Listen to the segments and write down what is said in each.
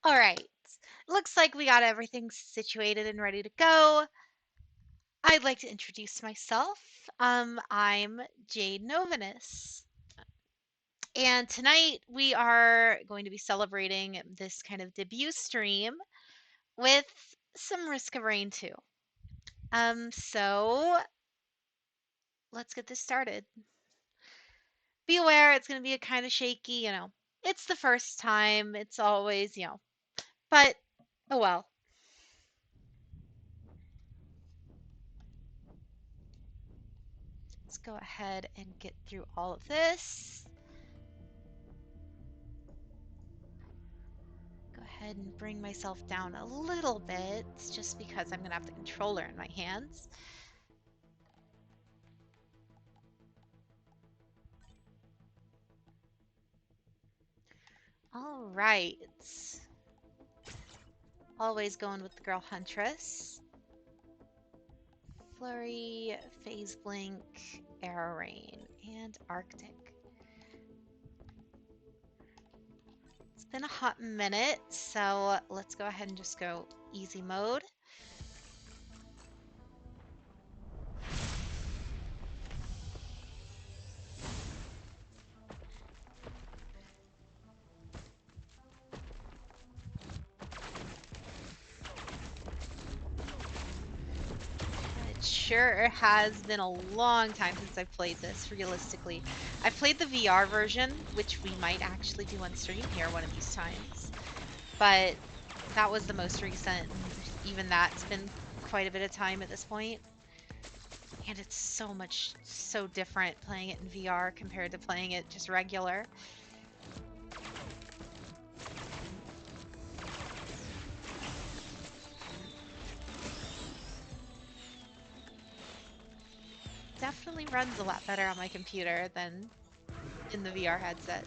All right. Looks like we got everything situated and ready to go. I'd like to introduce myself. I'm JadeNovanis. And tonight we are going to be celebrating this kind of debut stream with some Risk of Rain too. So let's get this started. Be aware it's going to be a kind of shaky. It's the first time. It's always, but oh well. Let's go ahead and get through all of this. Go ahead and bring myself down a little bit just because I'm going to have the controller in my hands. All right. Always going with the girl huntress. Flurry, phase blink, arrow rain, and arctic. It's been a hot minute, so let's go ahead and just go easy mode. It sure has been a long time since I've played this, realistically. I've played the VR version, which we might actually do on stream here one of these times. But that was the most recent, and even that's been quite a bit of time at this point. And it's so different playing it in VR compared to playing it just regular. Definitely runs a lot better on my computer than in the VR headset.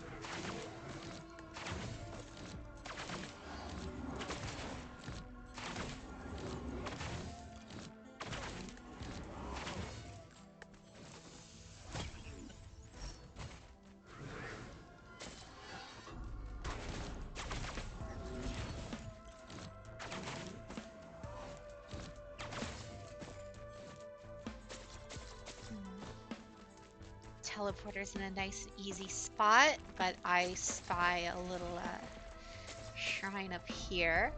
Teleporter's in a nice easy spot, but I spy a little shrine up here.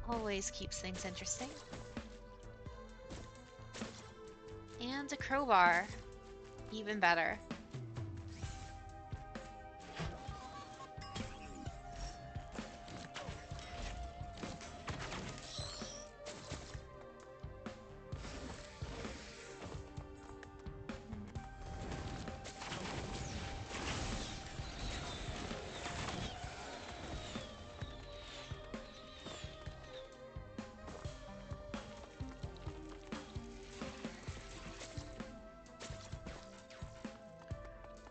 Always keeps things interesting. And a crowbar. Even better.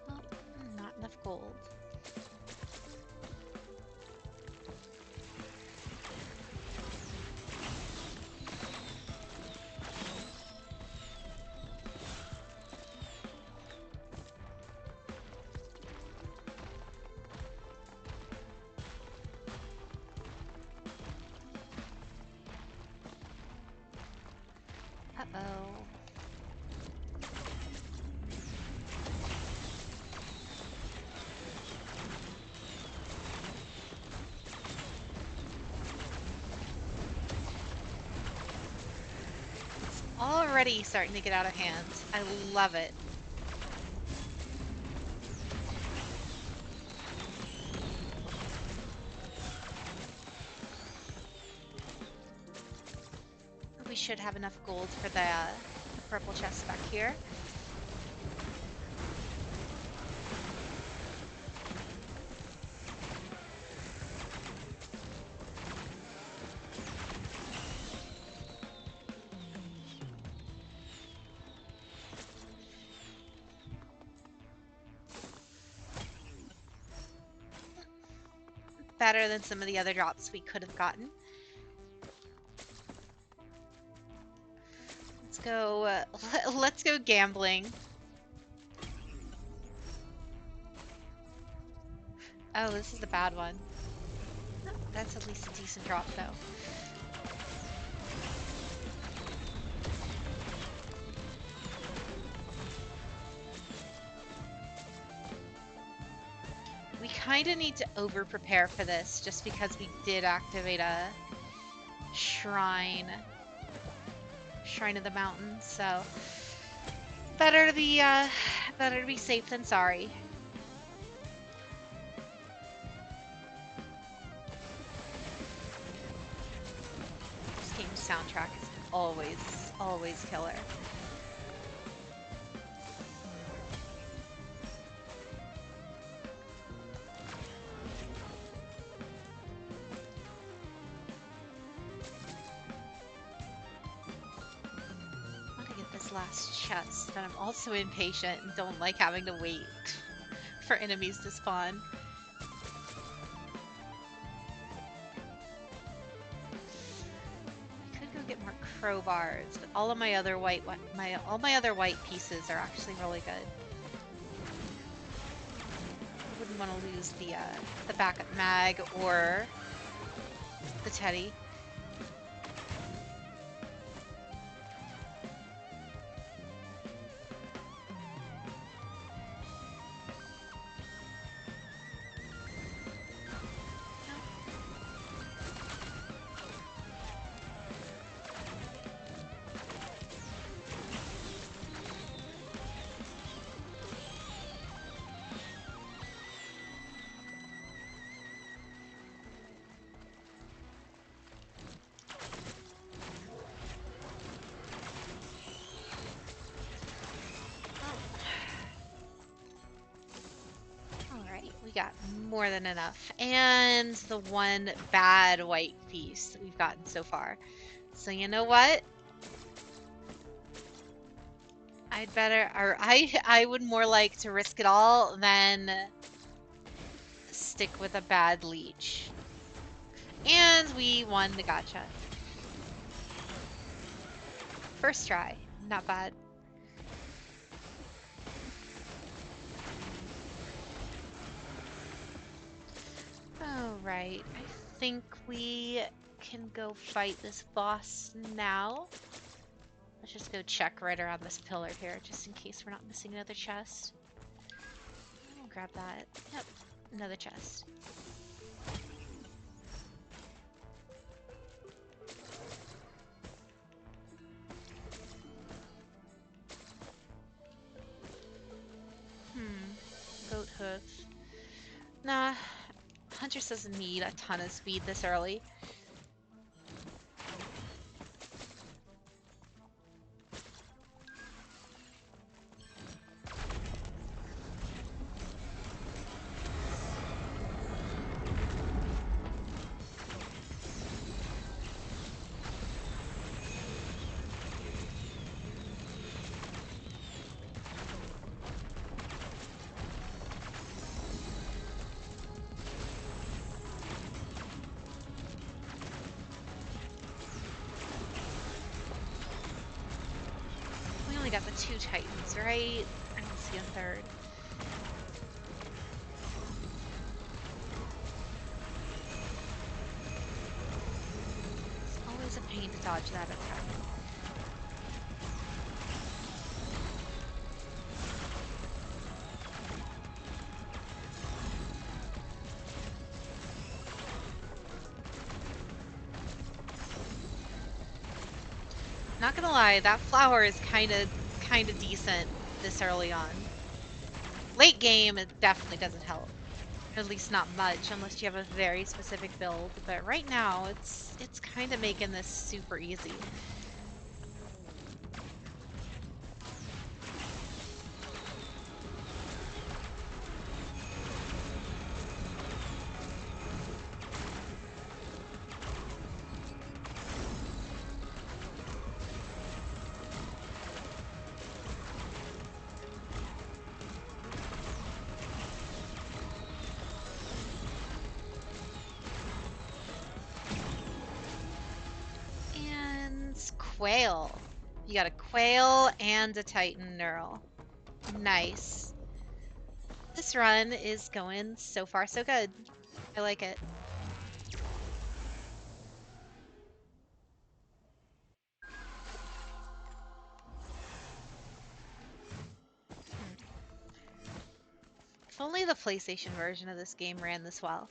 Well, not enough gold. Uh-oh. Already starting to get out of hand. I love it. We should have enough gold for the purple chest back here. Better than some of the other drops we could have gotten. Let's go. Let's go gambling. Oh, this is the bad one. That's at least a decent drop, though. We kind of need to over-prepare for this, just because we did activate a shrine of the mountain, so better to be safe than sorry. This game's soundtrack is always killer. Last chest, but I'm also impatient and don't like having to wait for enemies to spawn. I could go get more crowbars, but all of my other white pieces are actually really good. I wouldn't want to lose the backup mag or the teddy. Got more than enough, and the one bad white piece that we've gotten so far. So you know what? I would more like to risk it all than stick with a bad leech. And we won the gacha. First try, not bad. Alright, I think we can go fight this boss now. Let's just go check right around this pillar here, just in case we're not missing another chest. I'll grab that. Yep, another chest. Goat hoof. Nah, Huntress doesn't need a ton of speed this early. Got the 2 titans, right? I don't see a third. It's always a pain to dodge that attack. Not gonna lie, that flower is kind of decent this early on. Late game, it definitely doesn't help. At least not much, unless you have a very specific build. But right now, it's kind of making this super easy. Quail. You got a quail and a titan neural. Nice. This run is going so far so good. I like it. If only the PlayStation version of this game ran this well.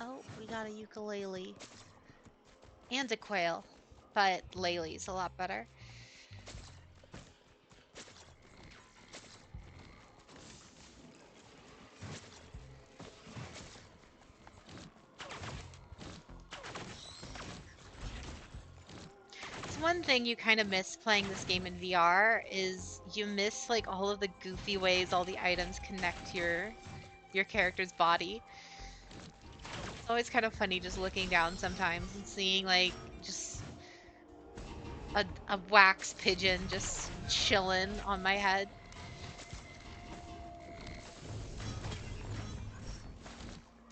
Oh, we got a ukulele. And a quail. But Laylee's a lot better. It's one thing you kind of miss playing this game in VR is you miss like all of the goofy ways all the items connect to your character's body. It's always kind of funny just looking down sometimes and seeing like just a wax pigeon just chilling on my head.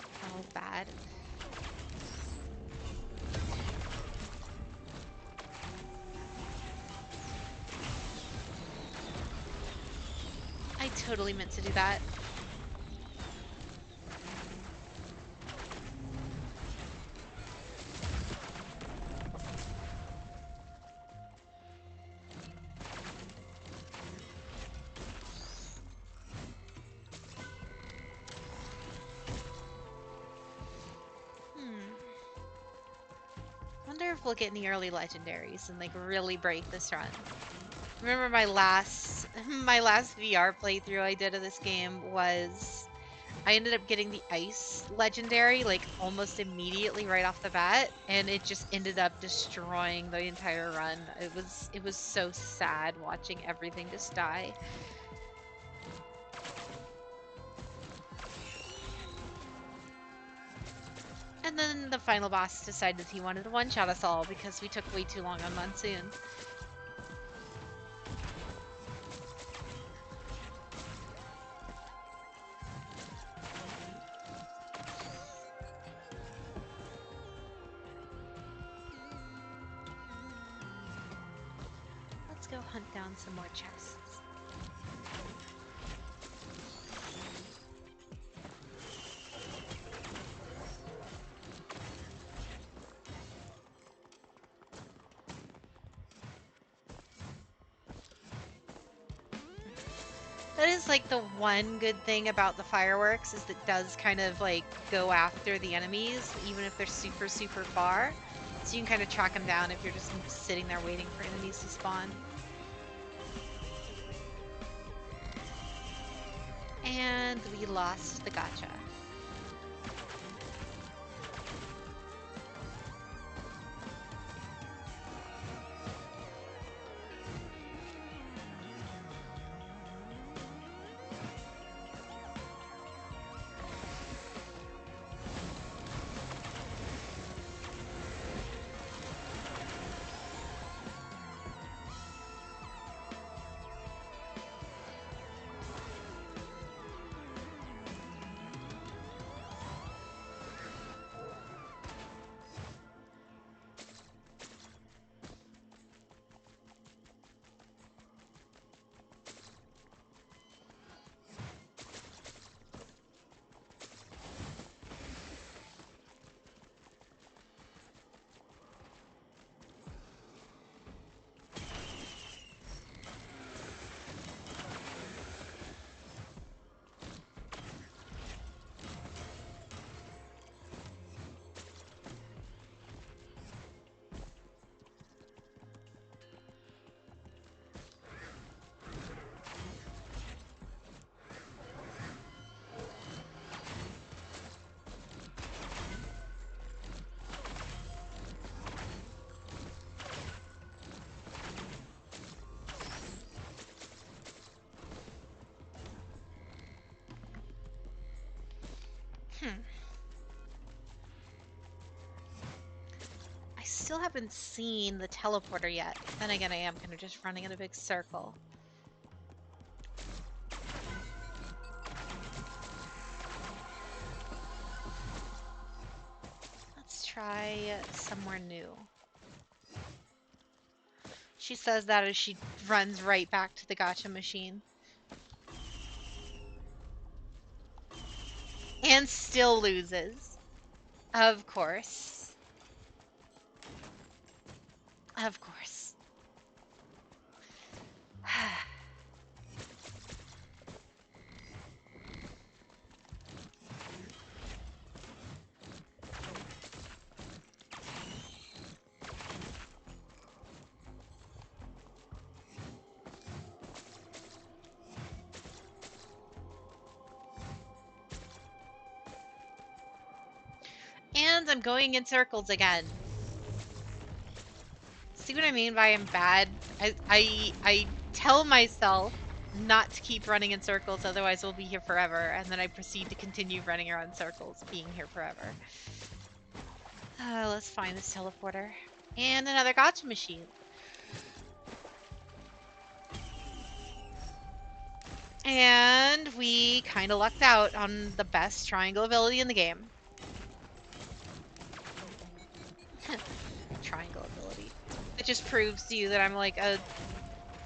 Oh, bad. I totally meant to do that. Wonder if we'll get any early legendaries and like really break this run. Remember my last VR playthrough I did of this game was I ended up getting the ice legendary like almost immediately right off the bat, and it just ended up destroying the entire run. It was so sad watching everything just die. And then the final boss decided he wanted to one-shot us all because we took way too long on Monsoon. Let's go hunt down some more chests. That is like the one good thing about the fireworks is it does kind of like go after the enemies even if they're super super far. So you can kind of track them down if you're just sitting there waiting for enemies to spawn. And we lost the gacha. I still haven't seen the teleporter yet. Then again, I am kind of just running in a big circle. Let's try somewhere new. She says that as she runs right back to the gacha machine. And still loses. Of course. Of course. And I'm going in circles again. See what I mean by I'm bad? I tell myself not to keep running in circles, otherwise we'll be here forever, and then I proceed to continue running around circles, being here forever. Let's find this teleporter. And another gotcha machine. And we kind of lucked out on the best triangle ability in the game. Triangle ability. It just proves to you that I'm like a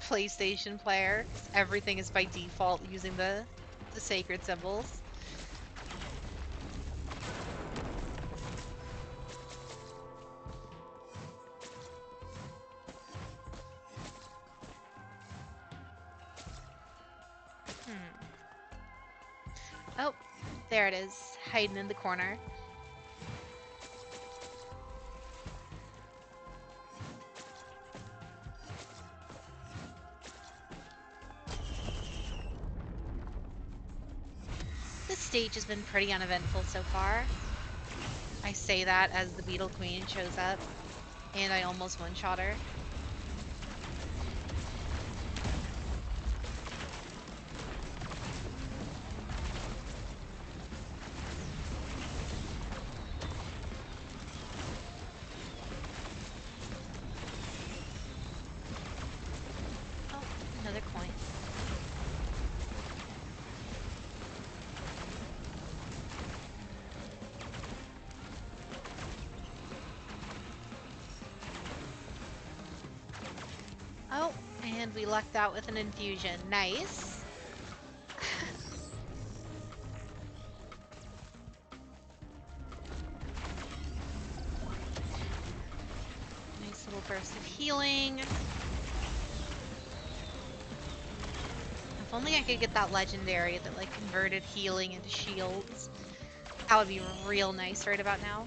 PlayStation player. Everything is by default using the sacred symbols. Oh, there it is, hiding in the corner. This stage has been pretty uneventful so far. I say that as the Beetle Queen shows up, and I almost one-shot her. Oh, another coin. Oh, and we lucked out with an infusion. Nice. Nice little burst of healing. If only I could get that legendary that like converted healing into shields. That would be real nice right about now.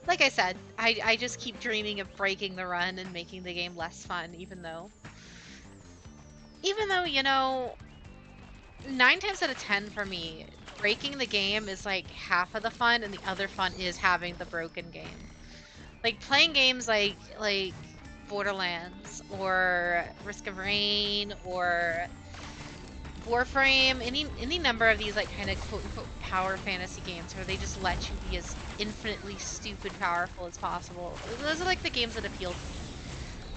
Like I said, I just keep dreaming of breaking the run and making the game less fun, even though, you know, 9 times out of 10 for me, breaking the game is like half of the fun, and the other fun is having the broken game. Like playing games like Borderlands or Risk of Rain or Warframe, any number of these like kind of quote unquote power fantasy games where they just let you be as infinitely stupid powerful as possible. Those are like the games that appeal to me.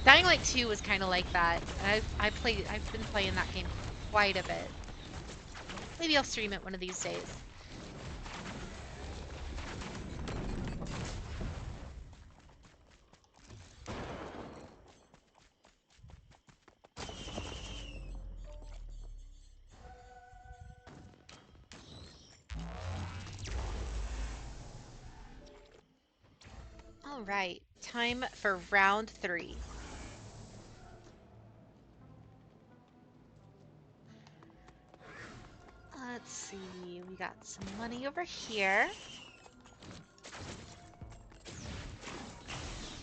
Dying Light 2 was kind of like that. And I've been playing that game quite a bit. Maybe I'll stream it one of these days. All right, time for round 3. Let's see, we got some money over here.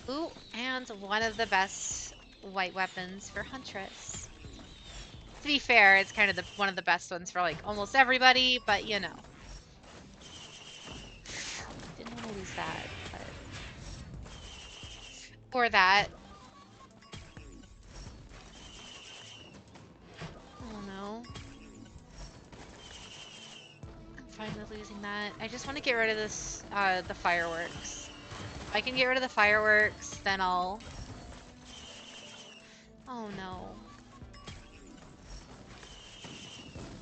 Ooh, and one of the best white weapons for Huntress. To be fair, it's kind of one of the best ones for like almost everybody, but you know. Didn't want to lose that, but... Or that. Oh no. I'm fine with losing that. I just want to get rid of this, the fireworks. If I can get rid of the fireworks, then I'll... Oh no.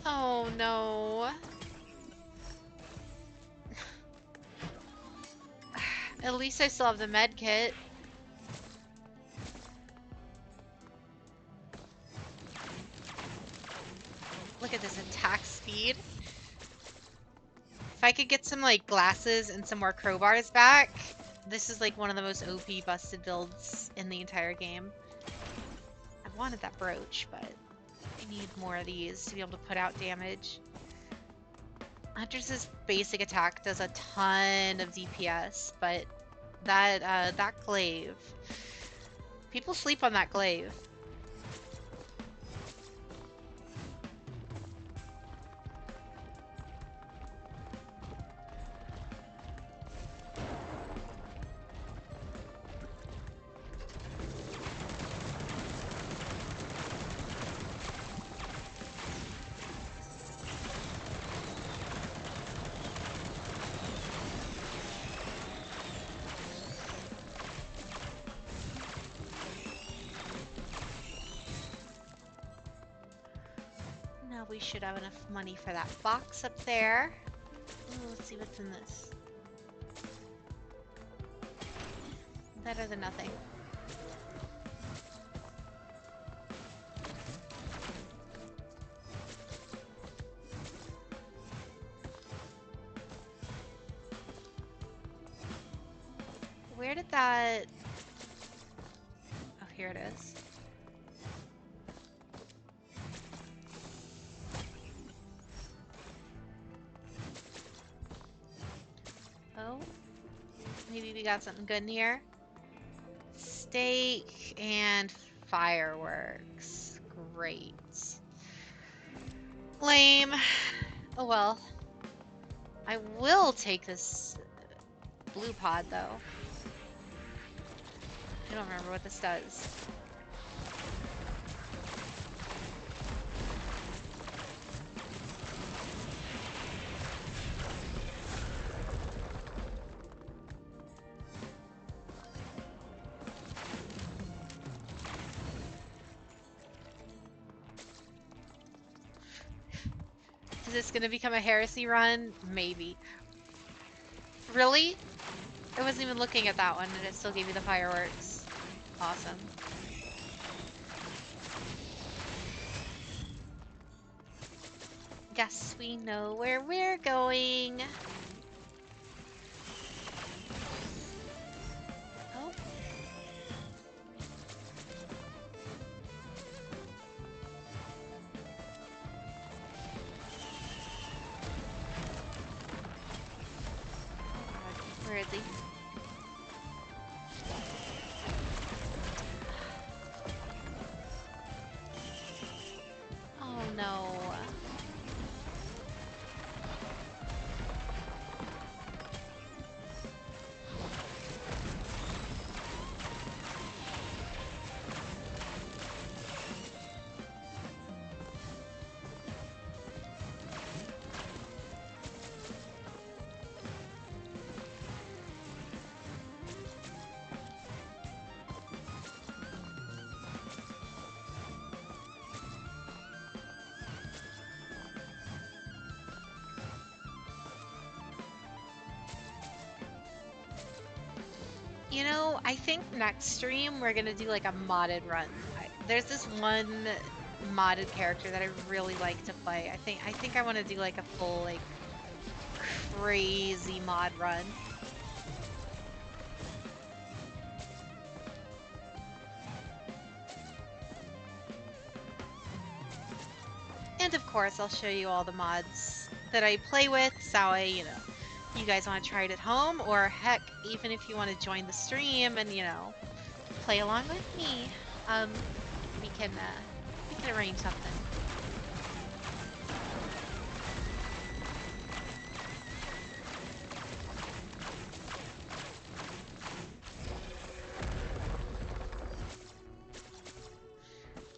Oh no. At least I still have the med kit. Look at this attack speed. If I could get some like glasses and some more crowbars back, This is like one of the most OP busted builds in the entire game. I wanted that brooch, but I need more of these to be able to put out damage. Huntress's basic attack does a ton of DPS, but that glaive. People sleep on that glaive. Now we should have enough money for that box up there. Ooh, let's see what's in this. Better than nothing. Where did that... Oh, here it is. Oh, maybe we got something good in here. Steak and fireworks. Great. Lame. Oh well. I will take this blue pod though. I don't remember what this does. Is this gonna become a heresy run? Maybe. Really? I wasn't even looking at that one and it still gave me the fireworks. Awesome. Guess we know where we're going. Oh. Where is he? Oh no. You know, I think next stream we're gonna do like a modded run. There's this one modded character that I really like to play. I think I want to do like a full like crazy mod run. And of course, I'll show you all the mods that I play with, so you know, you guys want to try it at home, or heck, even if you want to join the stream and, you know, play along with me, we can arrange something.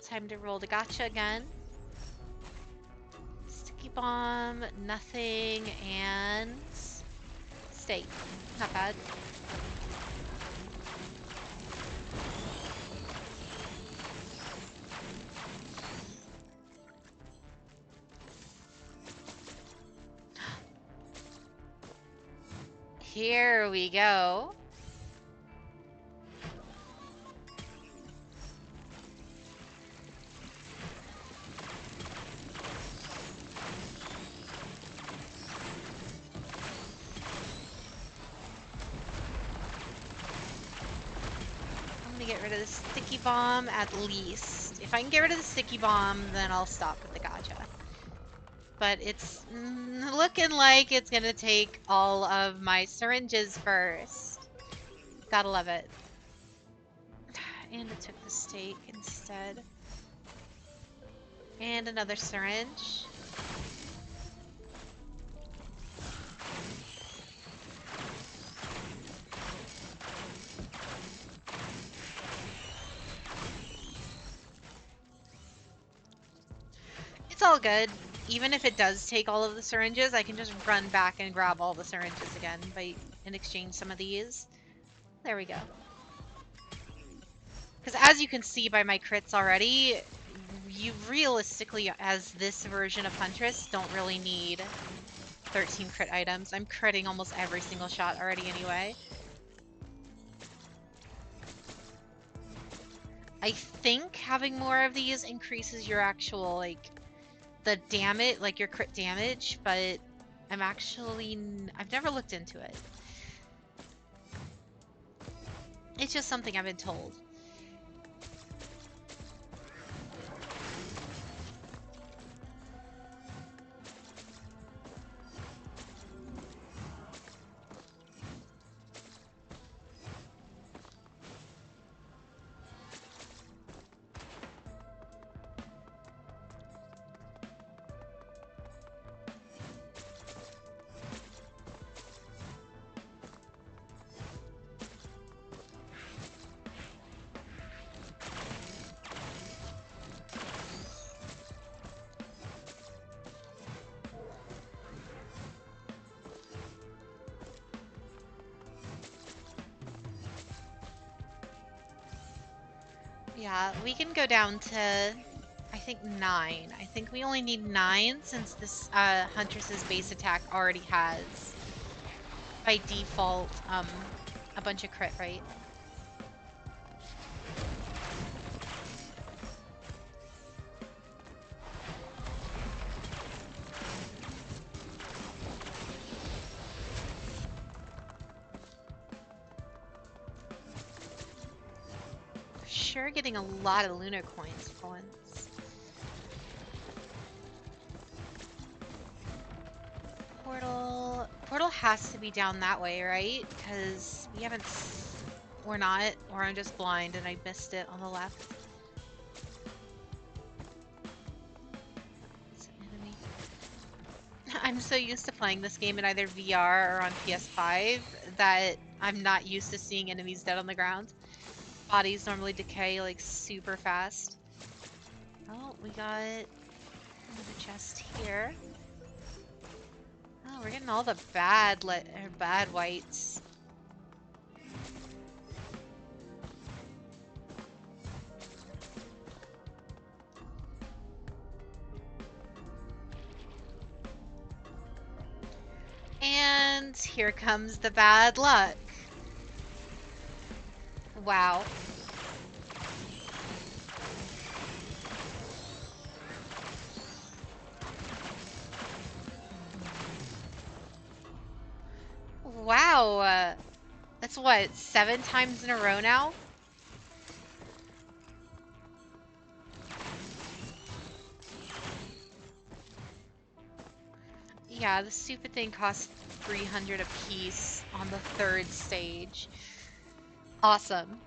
Time to roll the gotcha again. Sticky bomb, nothing, and steak. Not bad. Here we go. get rid of the sticky bomb at least. If I can get rid of the sticky bomb, then I'll stop with the gacha. But it's looking like it's gonna take all of my syringes first. Gotta love it. And it took the steak instead. And another syringe. It's all good. Even if it does take all of the syringes, I can just run back and grab all the syringes again and exchange some of these. There we go. Because as you can see by my crits already, you realistically, as this version of Huntress, don't really need 13 crit items. I'm critting almost every single shot already anyway. I think having more of these increases your actual, like, the damage, like your crit damage, but I've never looked into it. It's just something I've been told. Yeah, we can go down to, I think, 9. I think we only need 9 since this Huntress's base attack already has, by default, a bunch of crit, right? Sure, getting a lot of lunar coins for once. Portal has to be down that way, right? Because we haven't... We're not, or I'm just blind and I missed it on the left. It's an enemy. I'm so used to playing this game in either VR or on PS5 that I'm not used to seeing enemies dead on the ground. Bodies normally decay like super fast. Oh, we got another chest here. Oh, we're getting all the bad whites. And here comes the bad luck. Wow. Wow. That's what, 7 times in a row now? Yeah, the stupid thing costs 300 a piece on the 3rd stage. Awesome.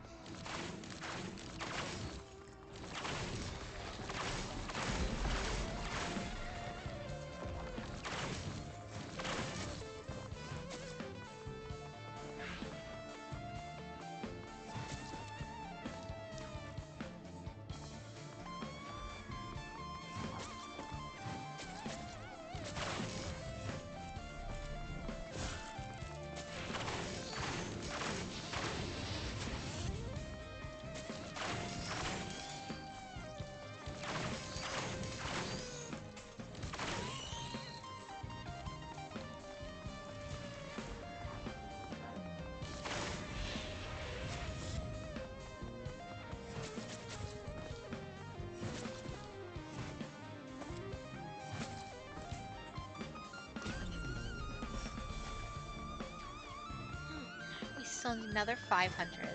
We still need another 500.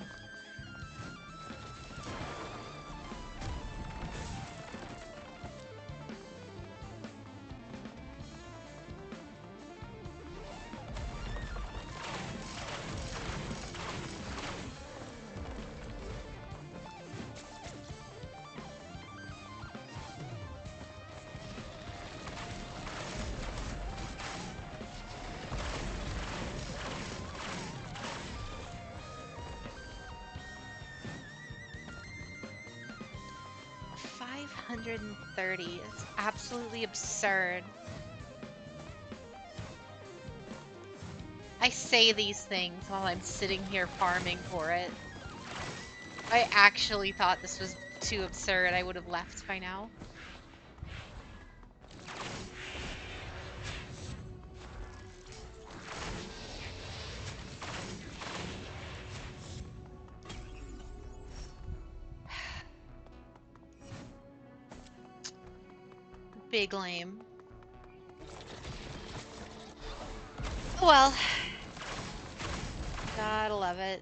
130. It's absolutely absurd. I say these things while I'm sitting here farming for it. I actually thought this was too absurd. I would have left by now. Big lame. Well, gotta love it.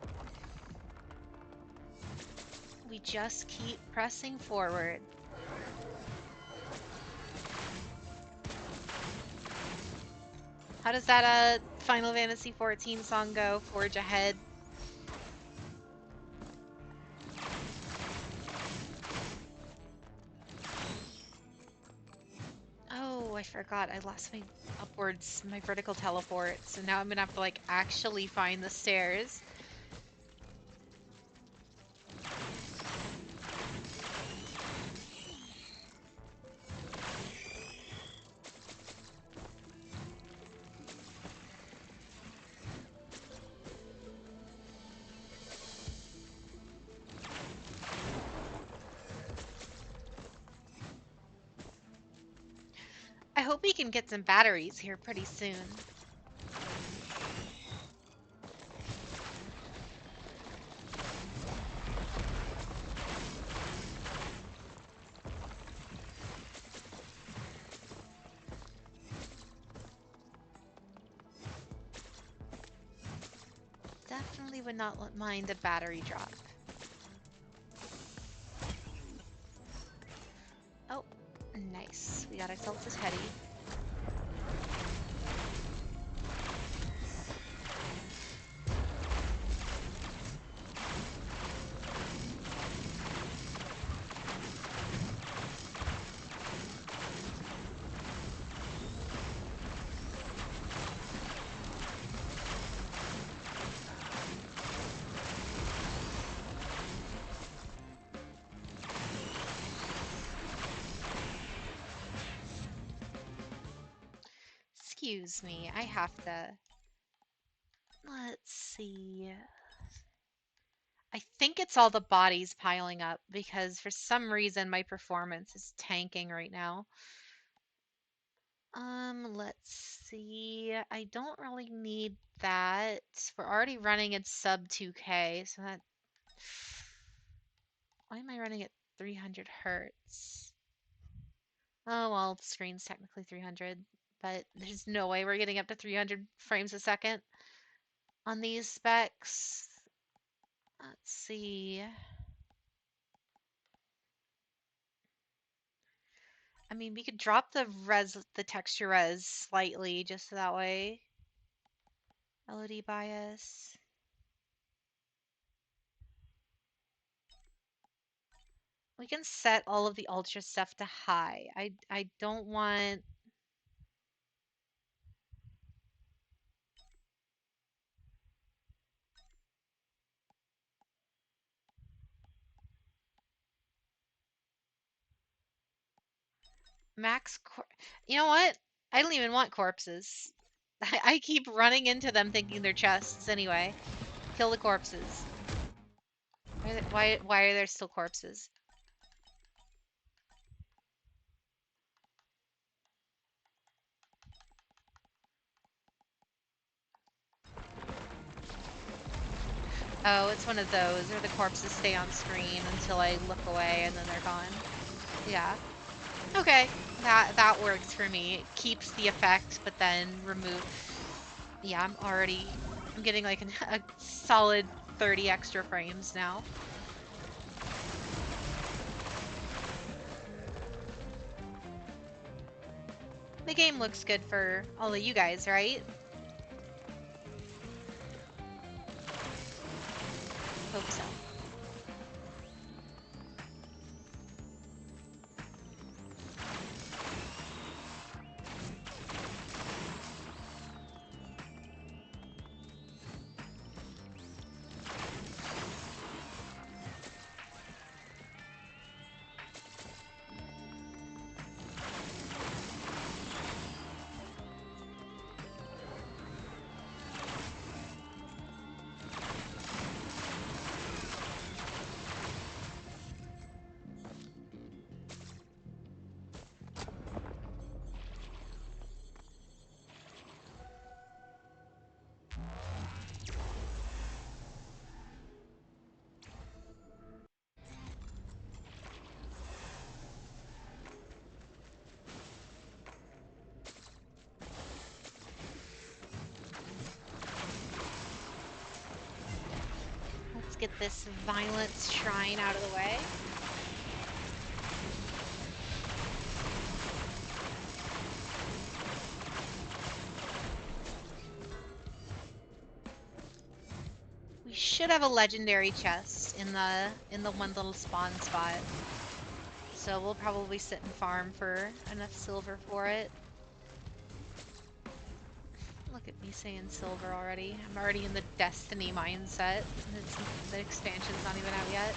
We just keep pressing forward. How does that Final Fantasy XIV song go? Forge ahead. Oh, I forgot. I lost my upwards, my vertical teleport. So now I'm gonna have to like actually find the stairs. I hope we can get some batteries here pretty soon. Definitely would not mind a battery drop. Oh, nice. We got ourselves a teddy. Excuse me, I have to... Let's see. I think it's all the bodies piling up because for some reason my performance is tanking right now. Let's see. I don't really need that. We're already running at sub 2K, so that... Why am I running at 300 hertz? Oh, well, the screen's technically 300, but there's no way we're getting up to 300 frames a second on these specs. Let's see. I mean, we could drop the texture res slightly just so that way. LOD bias. We can set all of the ultra stuff to high. I don't want... You know what? I don't even want corpses. I keep running into them thinking they're chests anyway. Kill the corpses. Why are there still corpses? Oh, it's one of those where the corpses stay on screen until I look away and then they're gone. Yeah. Okay. That works for me. It keeps the effect, but then remove... Yeah, I'm getting like a solid 30 extra frames now. The game looks good for all of you guys, right? Hope so. get this violence shrine out of the way. We should have a legendary chest in the one little spawn spot. So we'll probably sit and farm for enough silver for it. Look at me saying silver already. I'm already in the Destiny mindset. The expansion's not even out yet.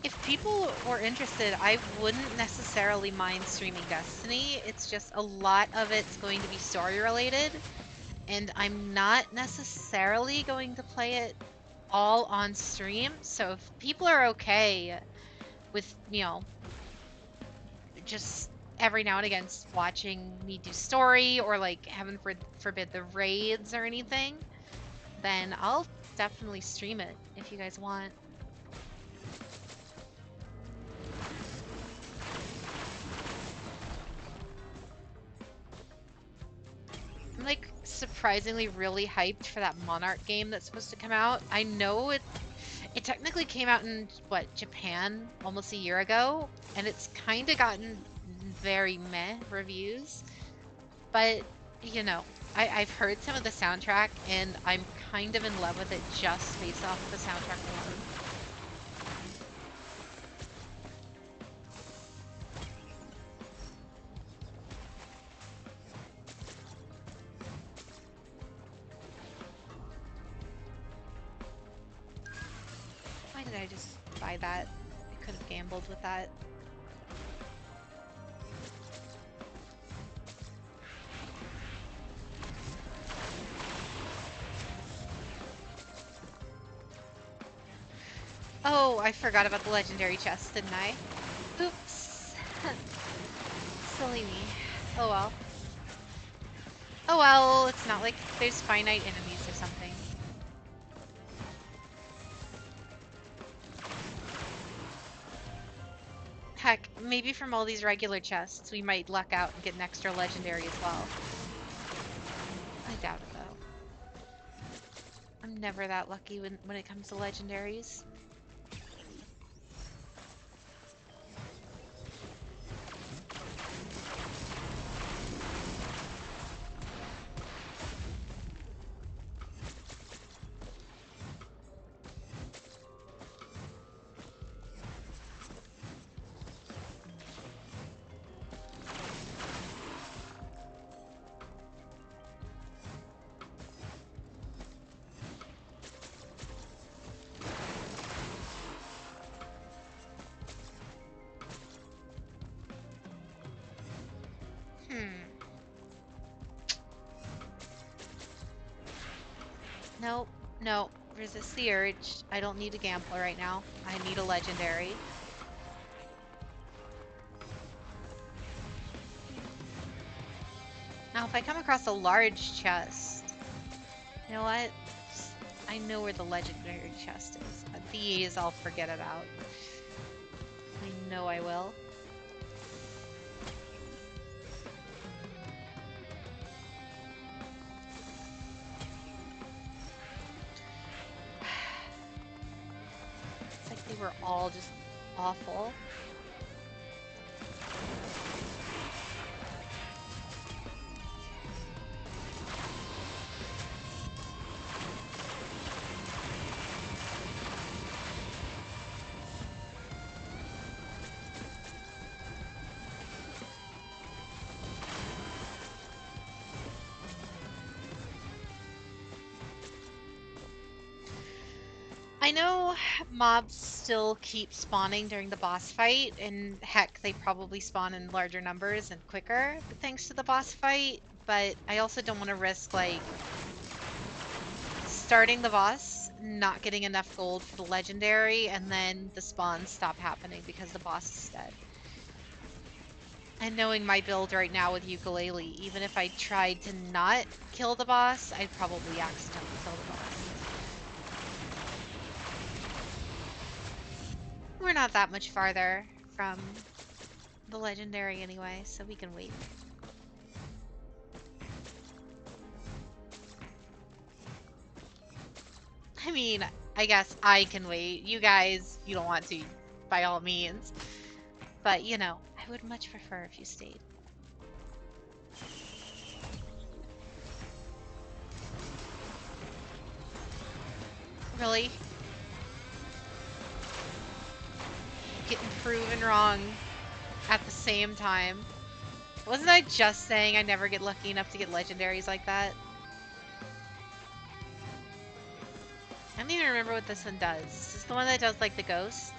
If people were interested, I wouldn't necessarily mind streaming Destiny. It's just a lot of it's going to be story related, and I'm not necessarily going to play it all on stream. So if people are okay with, you know, just every now and again watching me do story or like heaven forbid the raids or anything, then I'll definitely stream it if you guys want. I'm like surprisingly really hyped for that Monarch game that's supposed to come out. I know it technically came out in what, Japan almost a year ago, and it's kind of gotten very meh reviews, but you know, I've heard some of the soundtrack and I'm kind of in love with it just based off of the soundtrack alone. Why did I just buy that? I could have gambled with that. Oh, I forgot about the legendary chest, didn't I? Oops. Silly me. Oh well. Oh well, it's not like there's finite enemies or something. Heck, maybe from all these regular chests, we might luck out and get an extra legendary as well. I doubt it, though. I'm never that lucky when it comes to legendaries. Nope, nope. Resist the urge. I don't need a gambler right now. I need a legendary. Now, if I come across a large chest, you know what? I know where the legendary chest is. These I'll forget about. I know I will. It's like they were all just awful. I know mobs still keep spawning during the boss fight, and heck, they probably spawn in larger numbers and quicker thanks to the boss fight, but I also don't want to risk, like, starting the boss, not getting enough gold for the legendary, and then the spawns stop happening because the boss is dead. And knowing my build right now with Ukulele, even if I tried to not kill the boss, I'd probably accidentally kill the boss. We're not that much farther from the legendary anyway, so we can wait. I mean, I guess I can wait. You guys, you don't want to, by all means. But, you know, I would much prefer if you stayed. Really? Getting proven wrong at the same time. Wasn't I just saying I never get lucky enough to get legendaries like that? I don't even remember what this one does. Is this the one that does like the ghosts?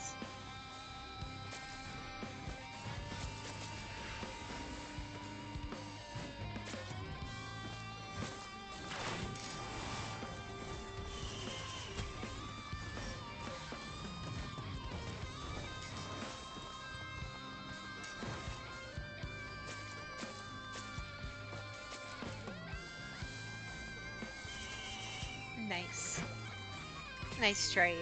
Nice. Nice trade.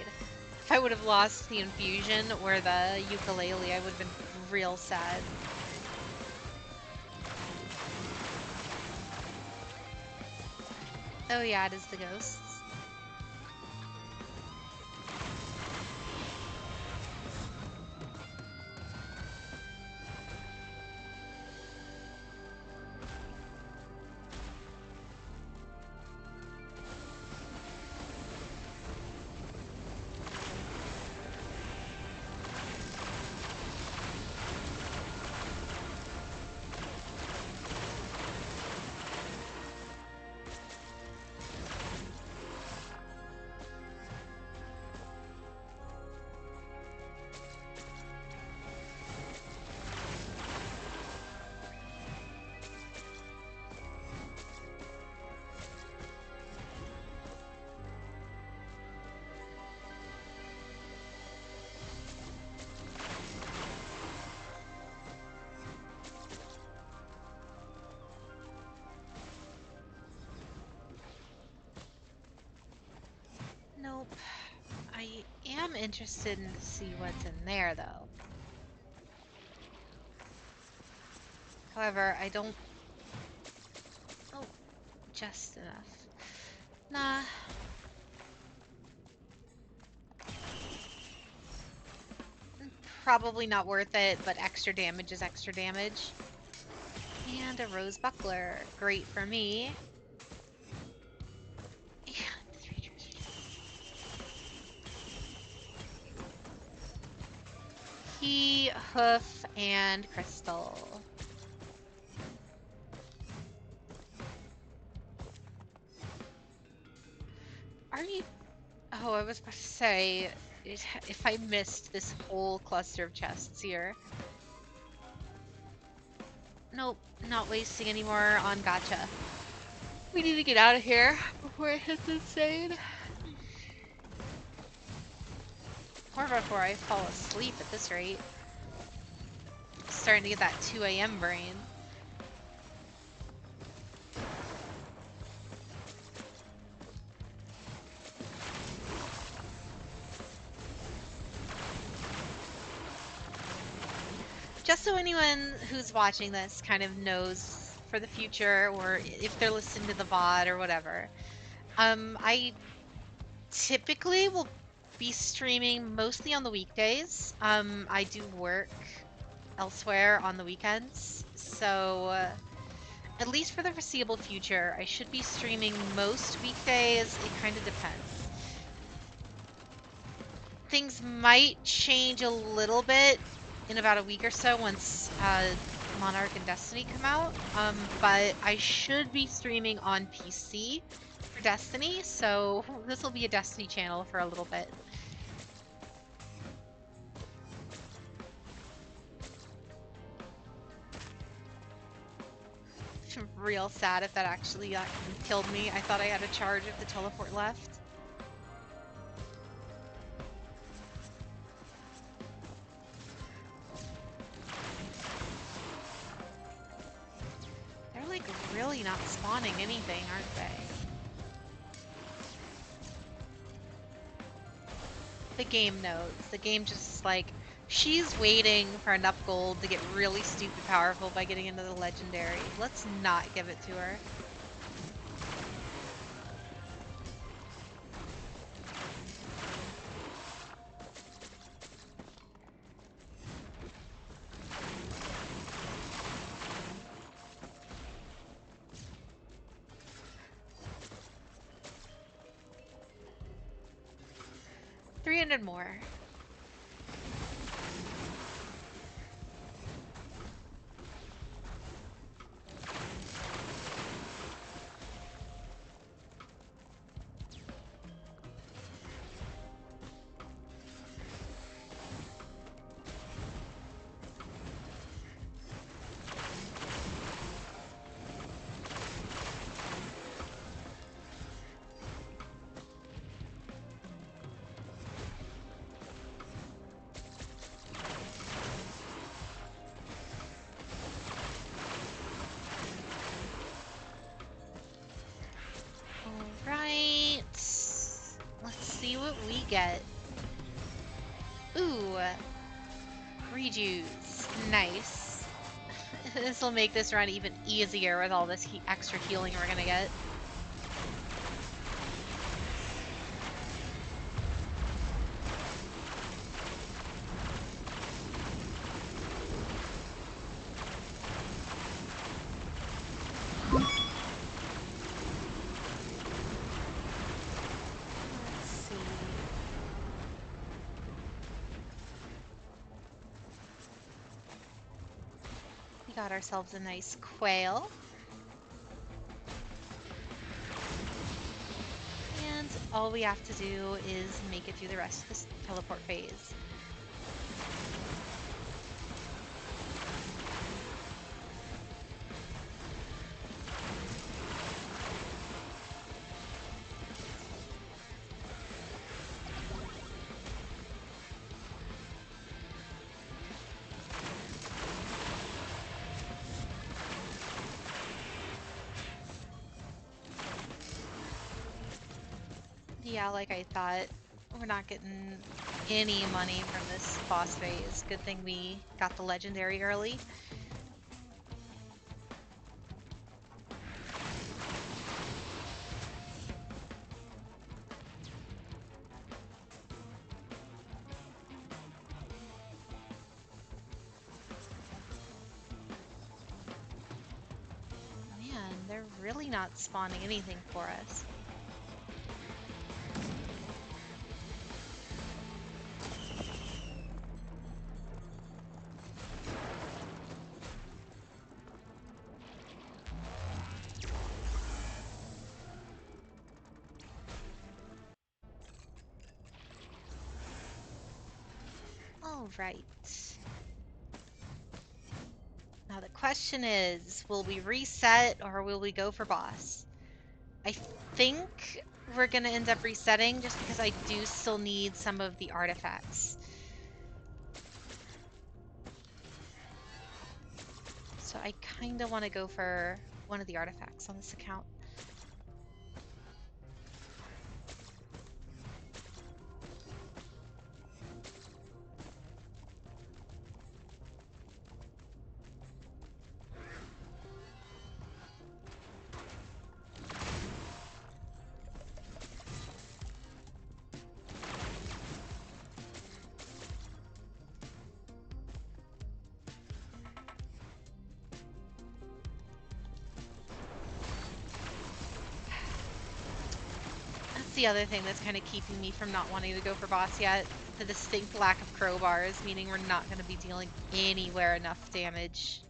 If I would have lost the infusion or the ukulele, I would have been real sad. Oh yeah, it is the ghosts. Nope. I am interested in to see what's in there, though. However, I don't... Oh, just enough. Nah. Probably not worth it, but extra damage is extra damage. And a rose buckler. Great for me. Key, hoof, and crystal. Are you... Oh, I was about to say, if I missed this whole cluster of chests here. Nope, not wasting any more on gacha. We need to get out of here before it hits insane. Or before I fall asleep at this rate. Starting to get that 2 a.m. brain. Just so anyone who's watching this kind of knows for the future, or if they're listening to the VOD or whatever, I typically will be streaming mostly on the weekdays. I do work elsewhere on the weekends, so at least for the foreseeable future, I should be streaming most weekdays. It kind of depends. Things might change a little bit in about a week or so once Monarch and Destiny come out, but I should be streaming on PC for Destiny, so this will be a Destiny channel for a little bit. Real sad if that actually killed me. I thought I had a charge if the teleport left. They're like really not spawning anything, aren't they? The game knows. The game just like She's waiting for enough gold to get really stupid powerful by getting into the legendary. Let's not give it to her. $300 more. Alright. Let's see what we get. Ooh. Rejuice. Nice. This will make this run even easier with all this extra healing we're gonna get. Got ourselves a nice quail. And all we have to do is make it through the rest of this teleport phase. Yeah, like I thought, we're not getting any money from this boss phase. Good thing we got the legendary early. Man, they're really not spawning anything for us. All right. Now the question is, will we reset or will we go for boss? I think we're gonna end up resetting just because I do still need some of the artifacts. So I kind of want to go for one of the artifacts on this account. The other thing that's kind of keeping me from not wanting to go for boss yet, the distinct lack of crowbars, meaning we're not going to be dealing anywhere enough damage.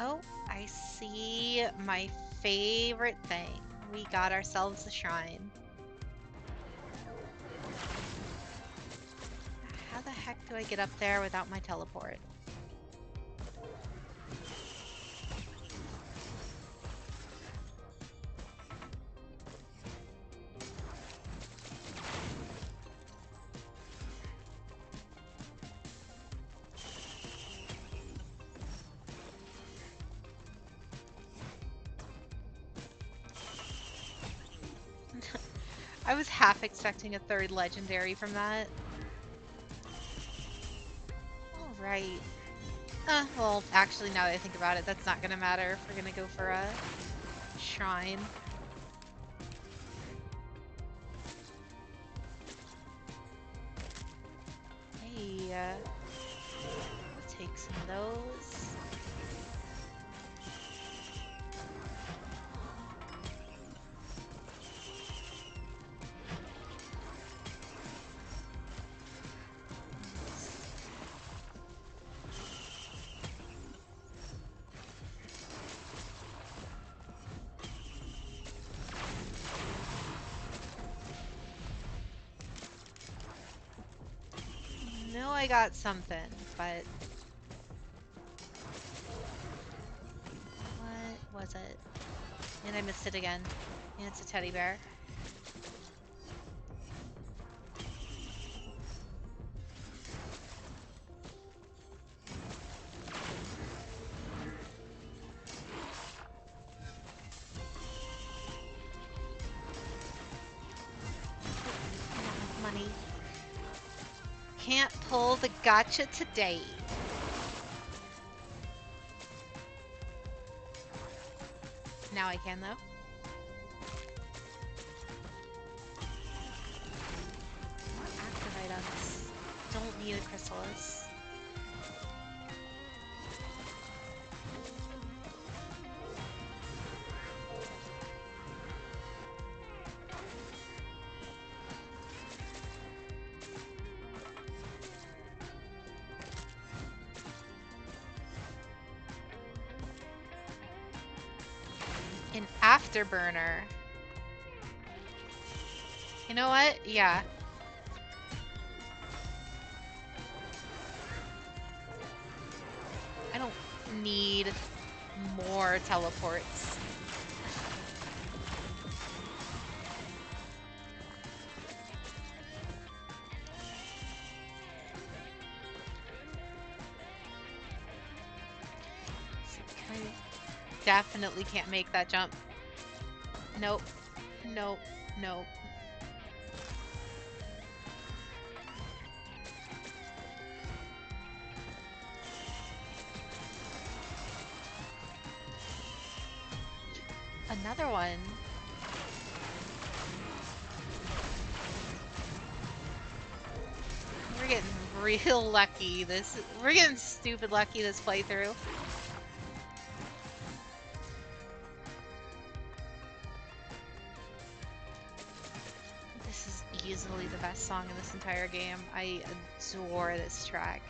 Oh, I see my favorite thing. We got ourselves a shrine. How the heck do I get up there without my teleport? I was half expecting a third legendary from that. Alright. Well, actually, now that I think about it, that's not gonna matter if we're gonna go for a shrine. Hey, we'll take some of those. No, I got something, but what was it? And I missed it again. And it's a teddy bear. Money. Can't pull the gotcha today. Now I can, though. More active items. Don't need a chrysalis. An afterburner. You know what? Yeah. I don't need more teleports. I definitely can't make that jump. Nope. Nope. Nope. Another one. We're getting real lucky we're getting stupid lucky this playthrough. This is easily the best song in this entire game. I adore this track.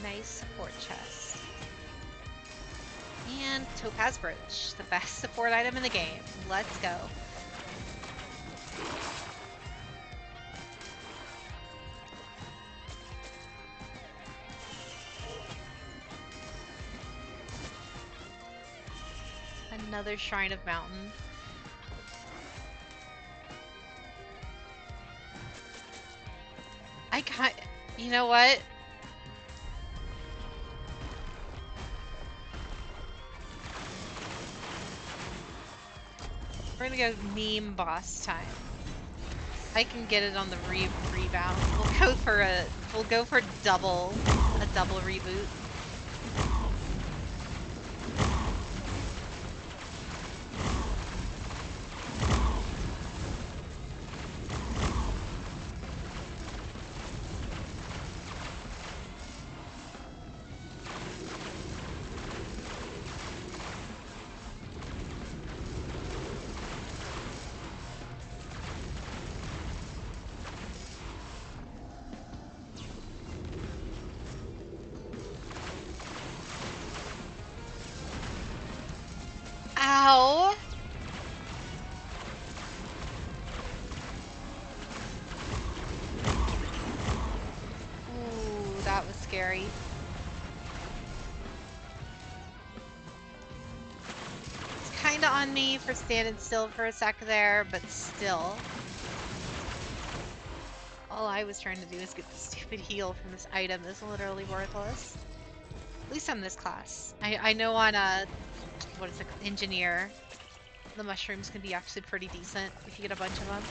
Nice support chest. And Topaz Brooch, the best support item in the game. Let's go. Another Shrine of Mountain. You know what? We're gonna go meme boss time. I can get it on the rebound. We'll go for a double reboot. scary. It's kind of on me for standing still for a sec there, but still. All I was trying to do is get the stupid heal from this item that's literally worthless. At least on this class. I know on what is it, engineer, the mushrooms can be actually pretty decent if you get a bunch of them.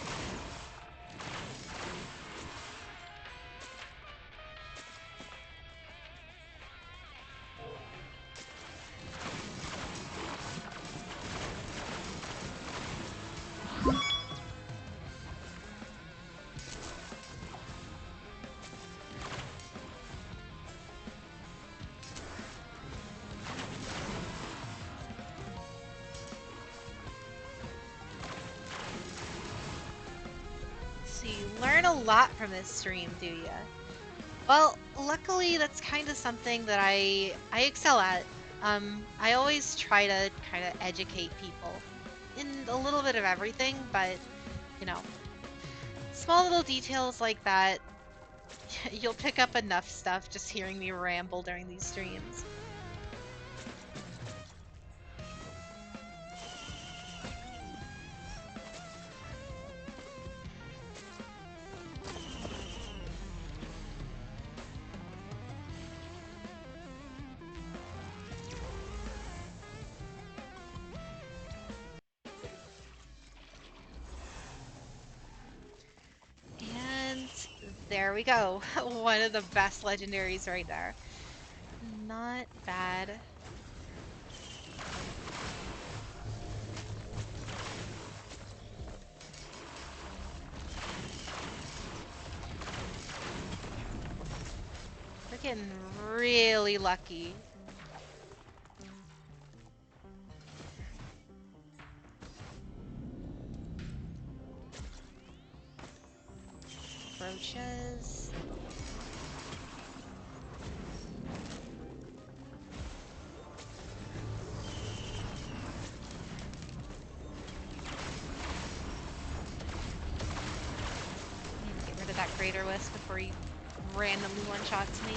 So you learn a lot from this stream, do ya? Well, luckily that's kind of something that I excel at. I always try to kind of educate people in a little bit of everything, but you know, small little details like that, you'll pick up enough stuff just hearing me ramble during these streams. And there we go. One of the best legendaries right there. Not bad. We're getting really lucky. Roaches. Need to get rid of that Greater Wisp before he randomly one-shots me.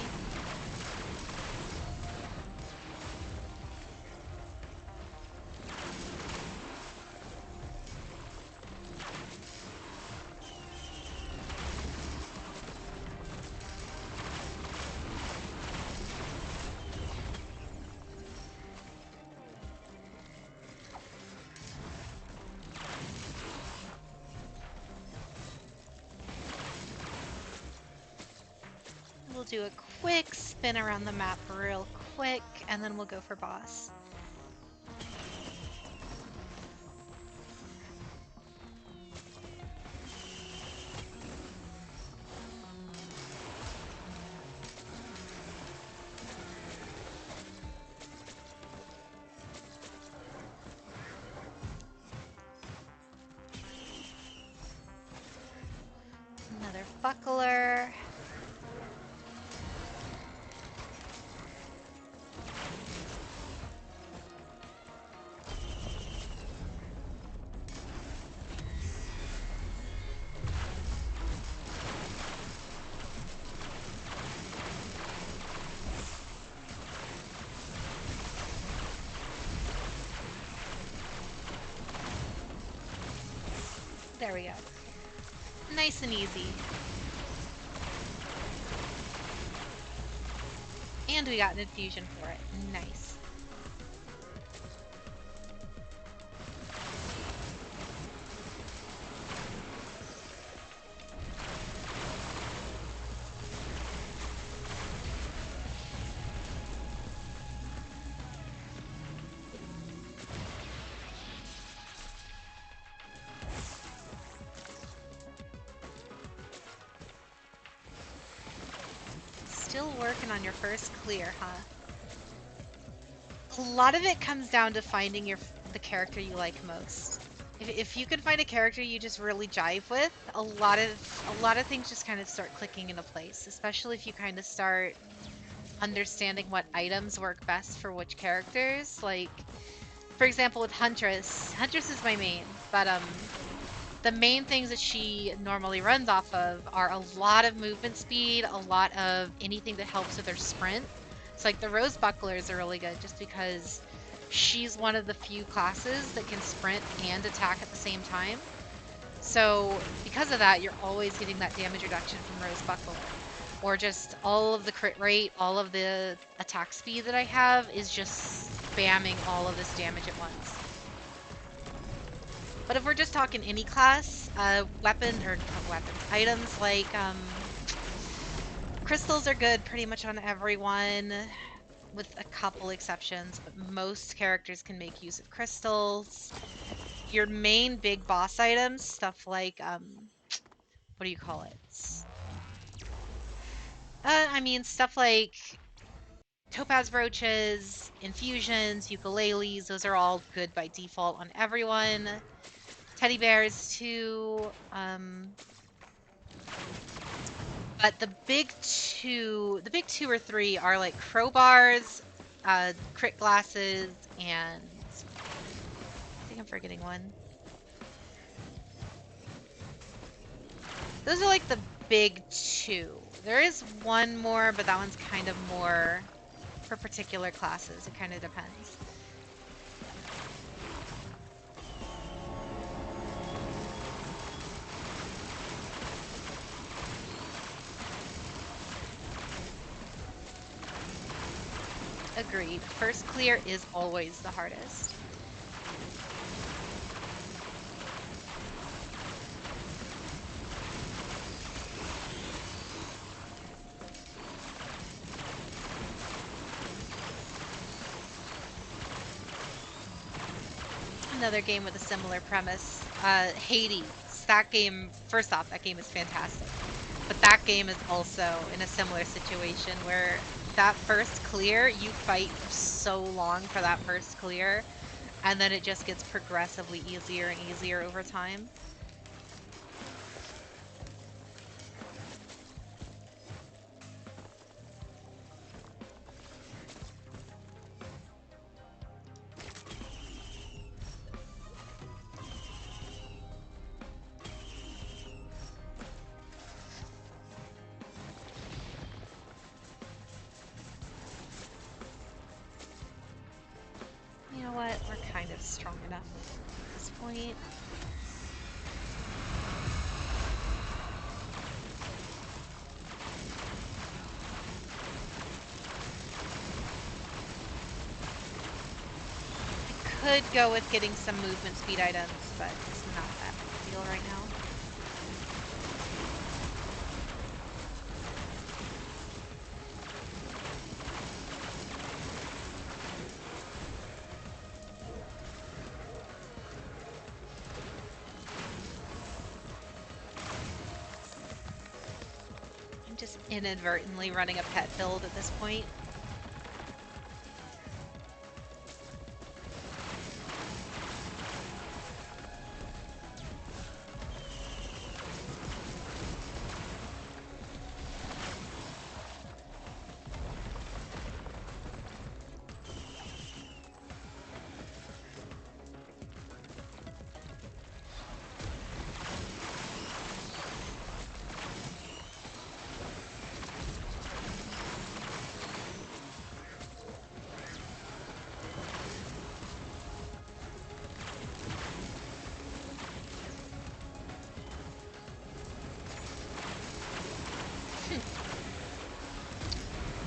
We'll do a quick spin around the map real quick, and then we'll go for boss. Another buckler. There we go. Nice and easy. And we got an infusion for it. Nice. Still working on your first clear, huh? A lot of it comes down to finding the character you like most. If you can find a character you just really jive with, a lot of things just kind of start clicking into place, especially if you kind of start understanding what items work best for which characters. Like, for example, with Huntress. Huntress is my main, but the main things that she normally runs off of are a lot of movement speed, a lot of anything that helps with her sprint. So like the Rose Bucklers are really good just because she's one of the few classes that can sprint and attack at the same time. So because of that, you're always getting that damage reduction from Rose Buckler. Or just all of the crit rate, all of the attack speed that I have is just spamming all of this damage at once. But if we're just talking any class, items like crystals are good pretty much on everyone, with a couple exceptions, but most characters can make use of crystals. Your main big boss items, stuff like, what do you call it? I mean, stuff like topaz brooches, infusions, ukuleles, those are all good by default on everyone. Teddy bears too. But the big two or three are like crowbars, crit glasses, and I think I'm forgetting one. Those are like the big two. There is one more, but that one's kind of more for particular classes. It kind of depends. Agreed. First clear is always the hardest. Another game with a similar premise. Hades. That game, first off, that game is fantastic. But that game is also in a similar situation where that first clear, you fight so long for that first clear, and then it just gets progressively easier and easier over time. You know what? We're kind of strong enough at this point. I could go with getting some movement speed items, but it's not that big a deal right now. I'm just inadvertently running a pet build at this point.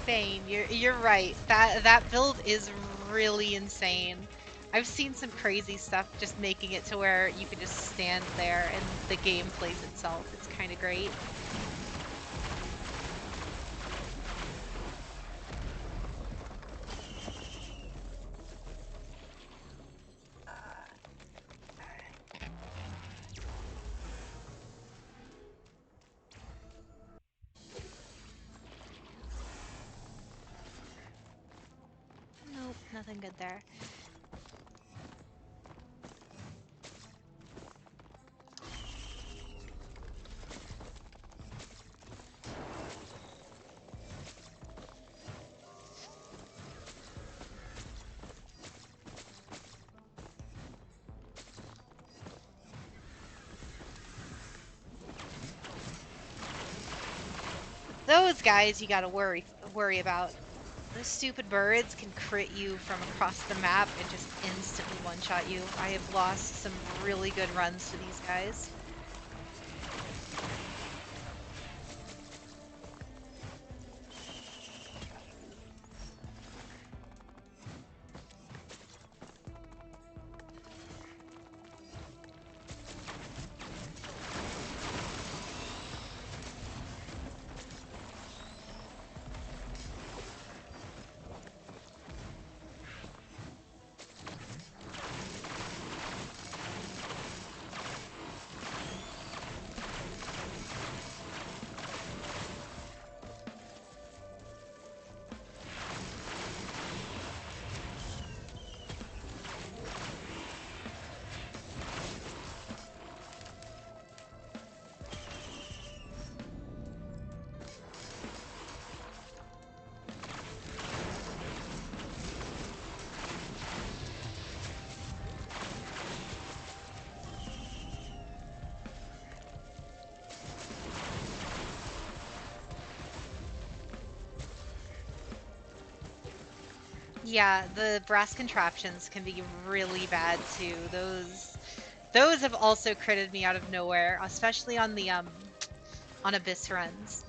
Bane, you're right. That build is really insane. I've seen some crazy stuff just making it to where you can just stand there and the game plays itself. It's kind of great. Nope, nothing good there. Those guys you gotta worry about. Those stupid birds can crit you from across the map and just instantly one-shot you. I have lost some really good runs to these guys. Yeah, the brass contraptions can be really bad too. Those have also critted me out of nowhere, especially on the on abyss runs.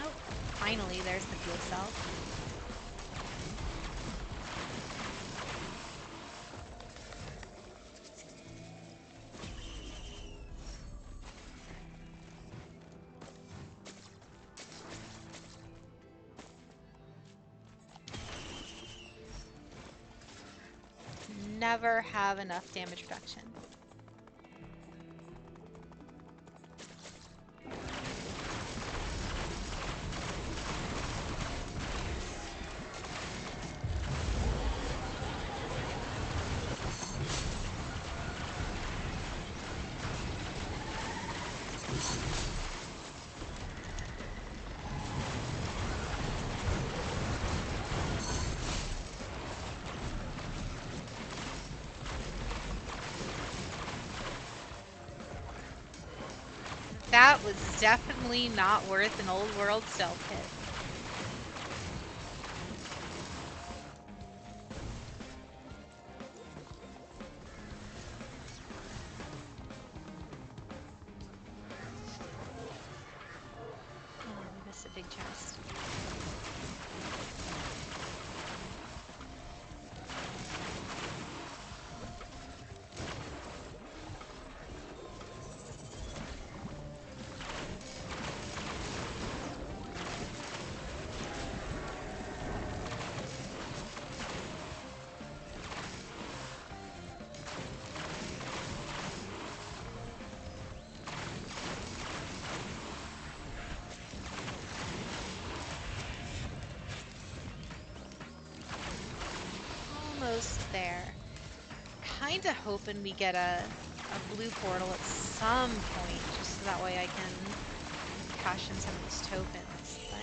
Oh, finally, there's the fuel cell. Never have enough damage reduction. That was definitely not worth an old world stealth hit. Oh, we missed a big chest. Almost there. Kinda hoping we get a blue portal at some point, just so that way I can cash in some of these tokens. But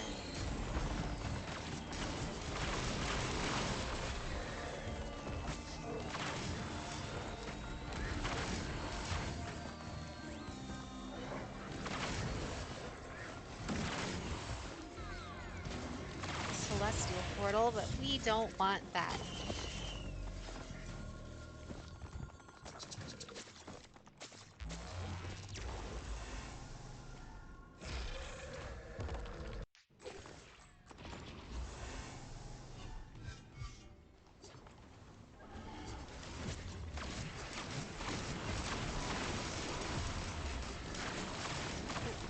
celestial portal, but we don't want that.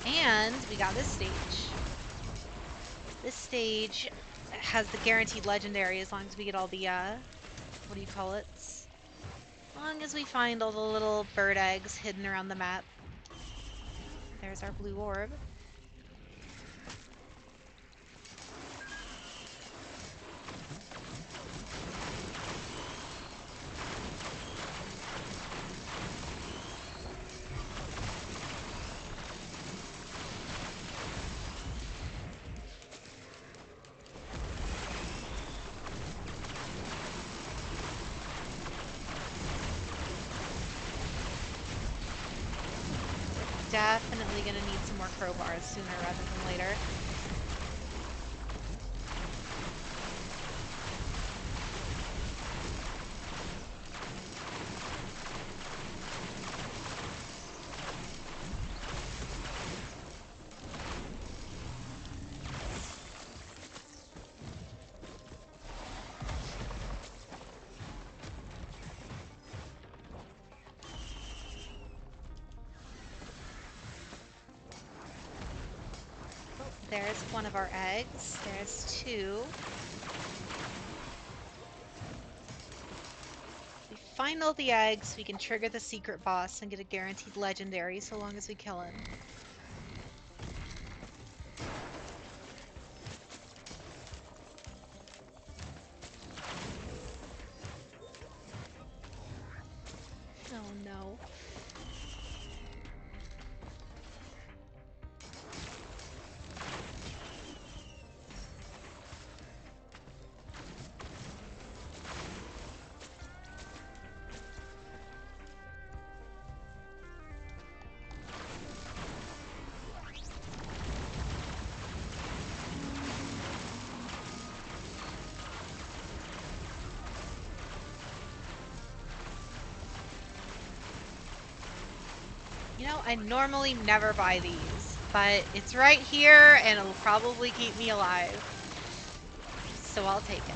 And we got this stage. This stage has the guaranteed legendary as long as we get all the, what do you call it? As long as we find all the little bird eggs hidden around the map. There's our blue orb. definitely gonna need some more crowbars sooner rather than later. There's one of our eggs. There's two. If we find all the eggs, we can trigger the secret boss and get a guaranteed legendary so long as we kill him. Oh no. You know, I normally never buy these, but it's right here and it'll probably keep me alive. So I'll take it.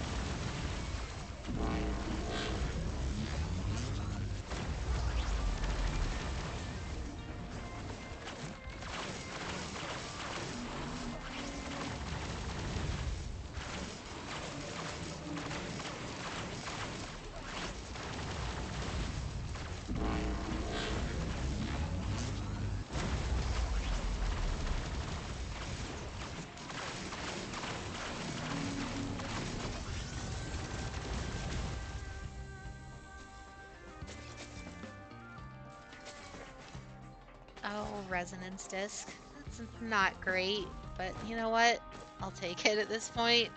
Oh, resonance disc. That's not great, but you know what? I'll take it at this point.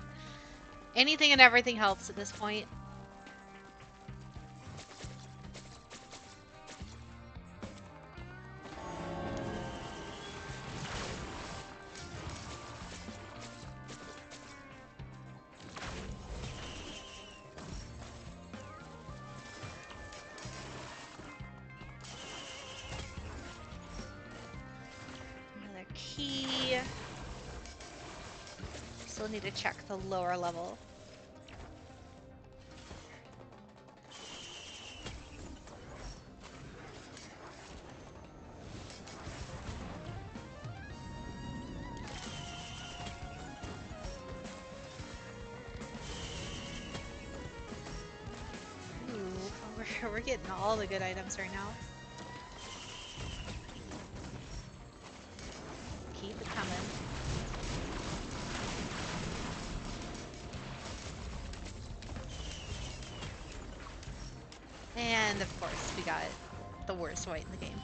Anything and everything helps at this point. Another key. Still need to check the lower level. Ooh, we're getting all the good items right now. Keep it coming. And of course, we got the worst white in the game.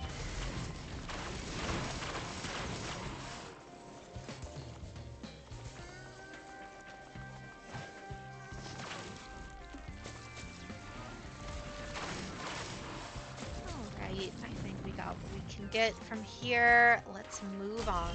Alright, I think we got what we can get from here. Let's move on.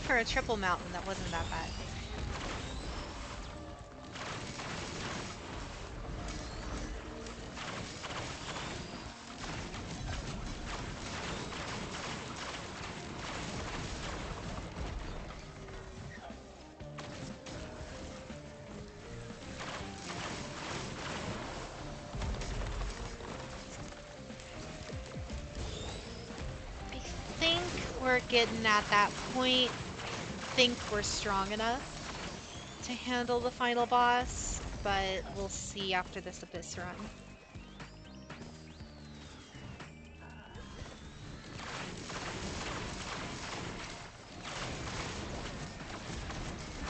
For a triple mountain, that wasn't that bad. I think we're getting at that point. I think we're strong enough to handle the final boss, but we'll see after this Abyss run.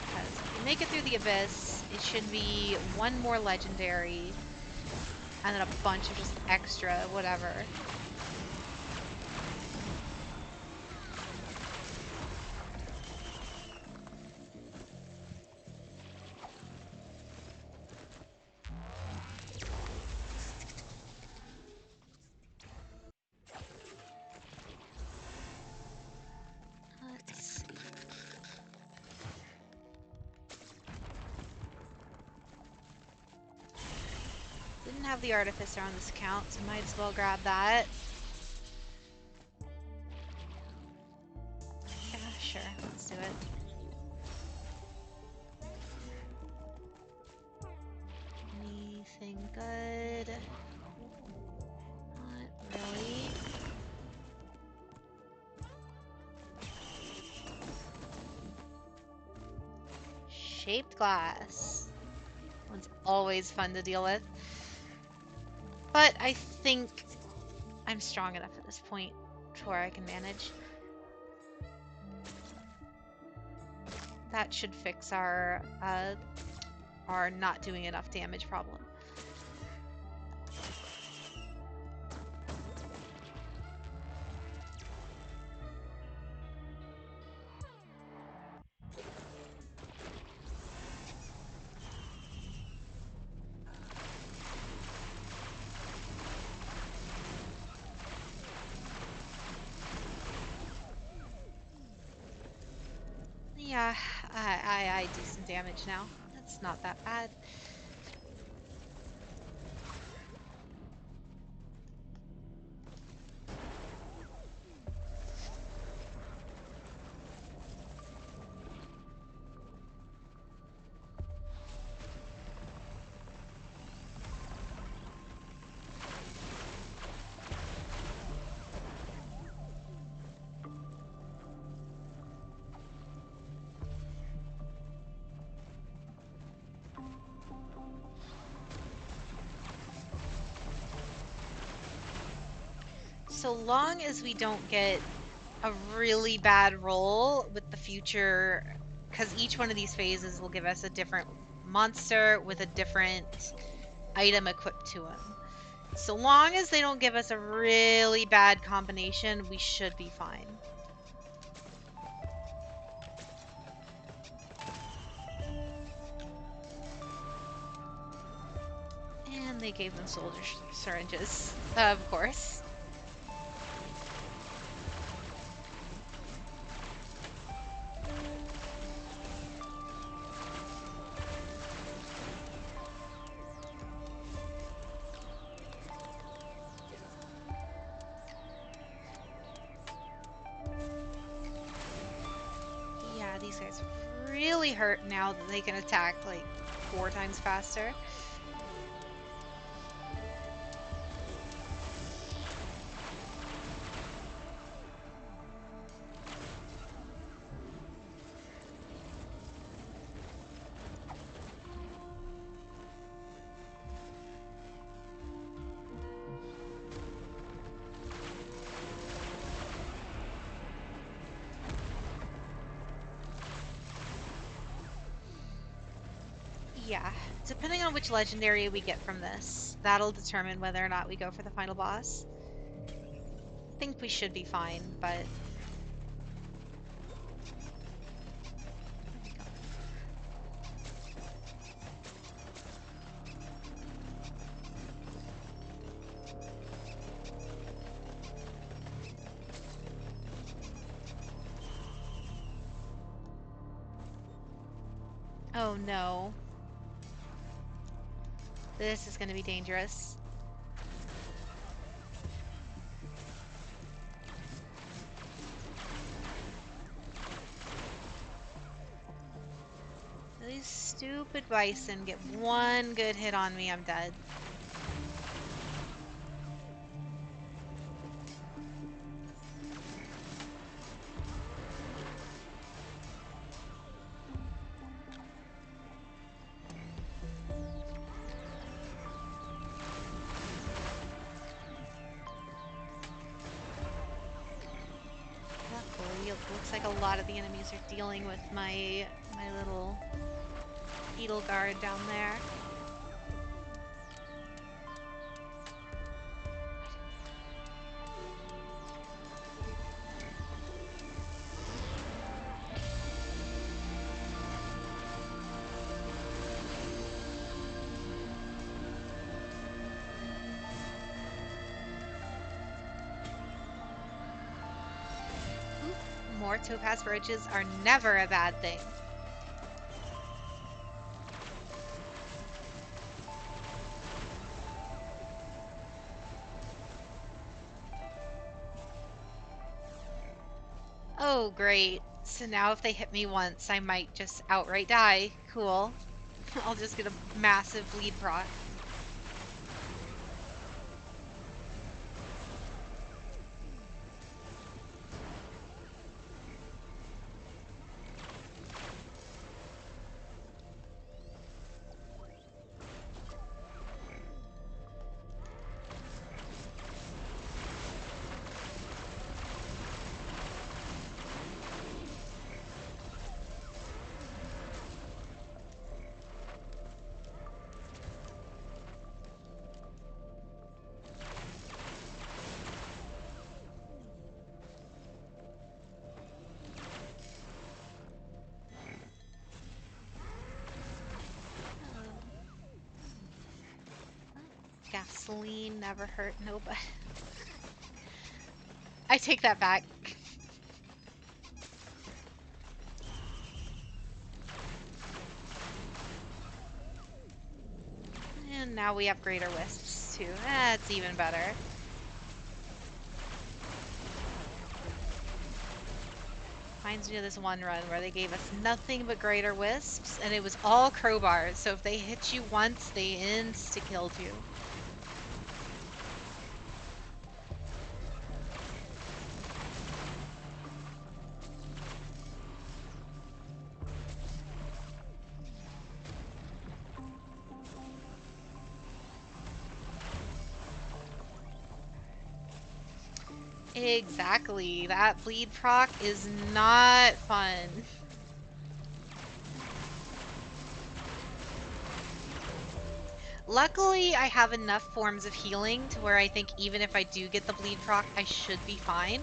Because if we make it through the Abyss, it should be one more legendary, and then a bunch of just extra whatever. Didn't have the Artificer on this account, so might as well grab that. Yeah, sure, let's do it. Anything good? Not really. Shaped glass. One's always fun to deal with. But I think I'm strong enough at this point to where I can manage. That should fix our not doing enough damage problem. Yeah, I do some damage now. It's not that bad. So long as we don't get a really bad roll with the future, because each one of these phases will give us a different monster with a different item equipped to him. So long as they don't give us a really bad combination, we should be fine. And they gave them soldier syringes, of course. Yeah, these guys really hurt now that they can attack like 4 times faster. Yeah, depending on which legendary we get from this, that'll determine whether or not we go for the final boss. I think we should be fine, but... Oh no. This is going to be dangerous. These stupid bison get one good hit on me, I'm dead. Looks like a lot of the enemies are dealing with my little beetle guard down there. More topaz roaches are never a bad thing. Oh, great. So now if they hit me once, I might just outright die. Cool. I'll just get a massive bleed proc. Gasoline never hurt nobody. I take that back. And now we have greater wisps too. That's even better. Reminds me of this one run where they gave us nothing but greater wisps, and it was all crowbars, so if they hit you once, they insta-killed you. Exactly. That bleed proc is not fun. Luckily, I have enough forms of healing to where I think even if I do get the bleed proc, I should be fine.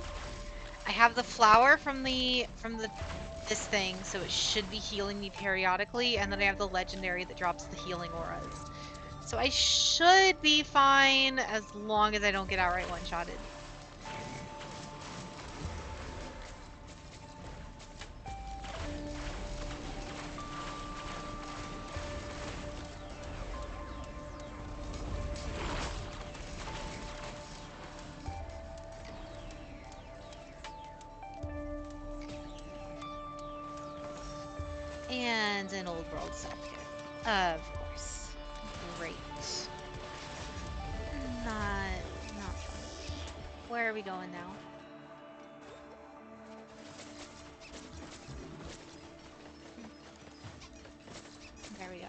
I have the flower from this thing, so it should be healing me periodically, and then I have the legendary that drops the healing auras. So I should be fine as long as I don't get outright one-shotted. And an old world self-care. Of course. Great. Not fun. Where are we going now? There we go.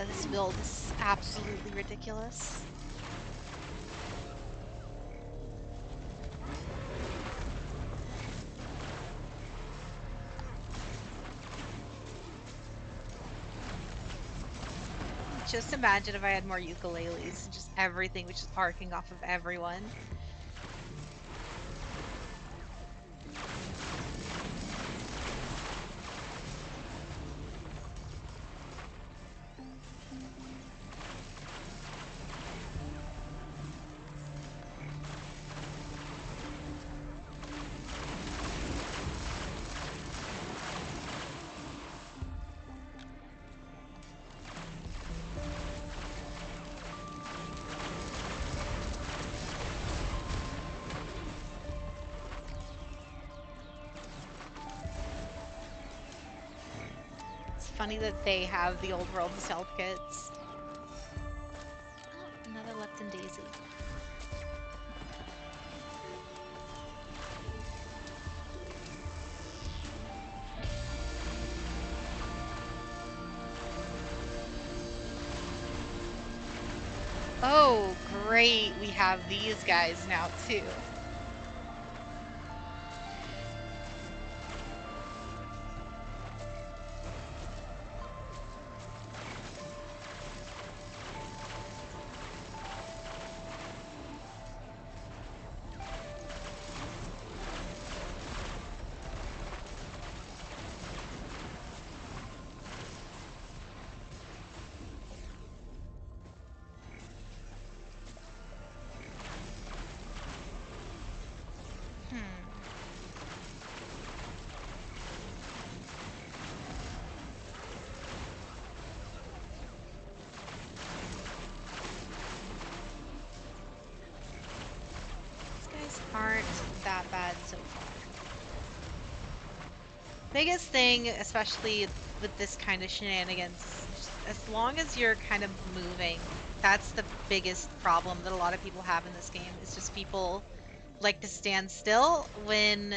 This build is absolutely ridiculous. Just imagine if I had more ukuleles and just everything was just arcing off of everyone. funny that they have the old world stealth kits. Oh, another Lepton Daisy. Oh, great. We have these guys now, too. Aren't that bad so far. Biggest thing, especially with this kind of shenanigans, as long as you're kind of moving, that's the biggest problem that a lot of people have in this game. It's just people like to stand still when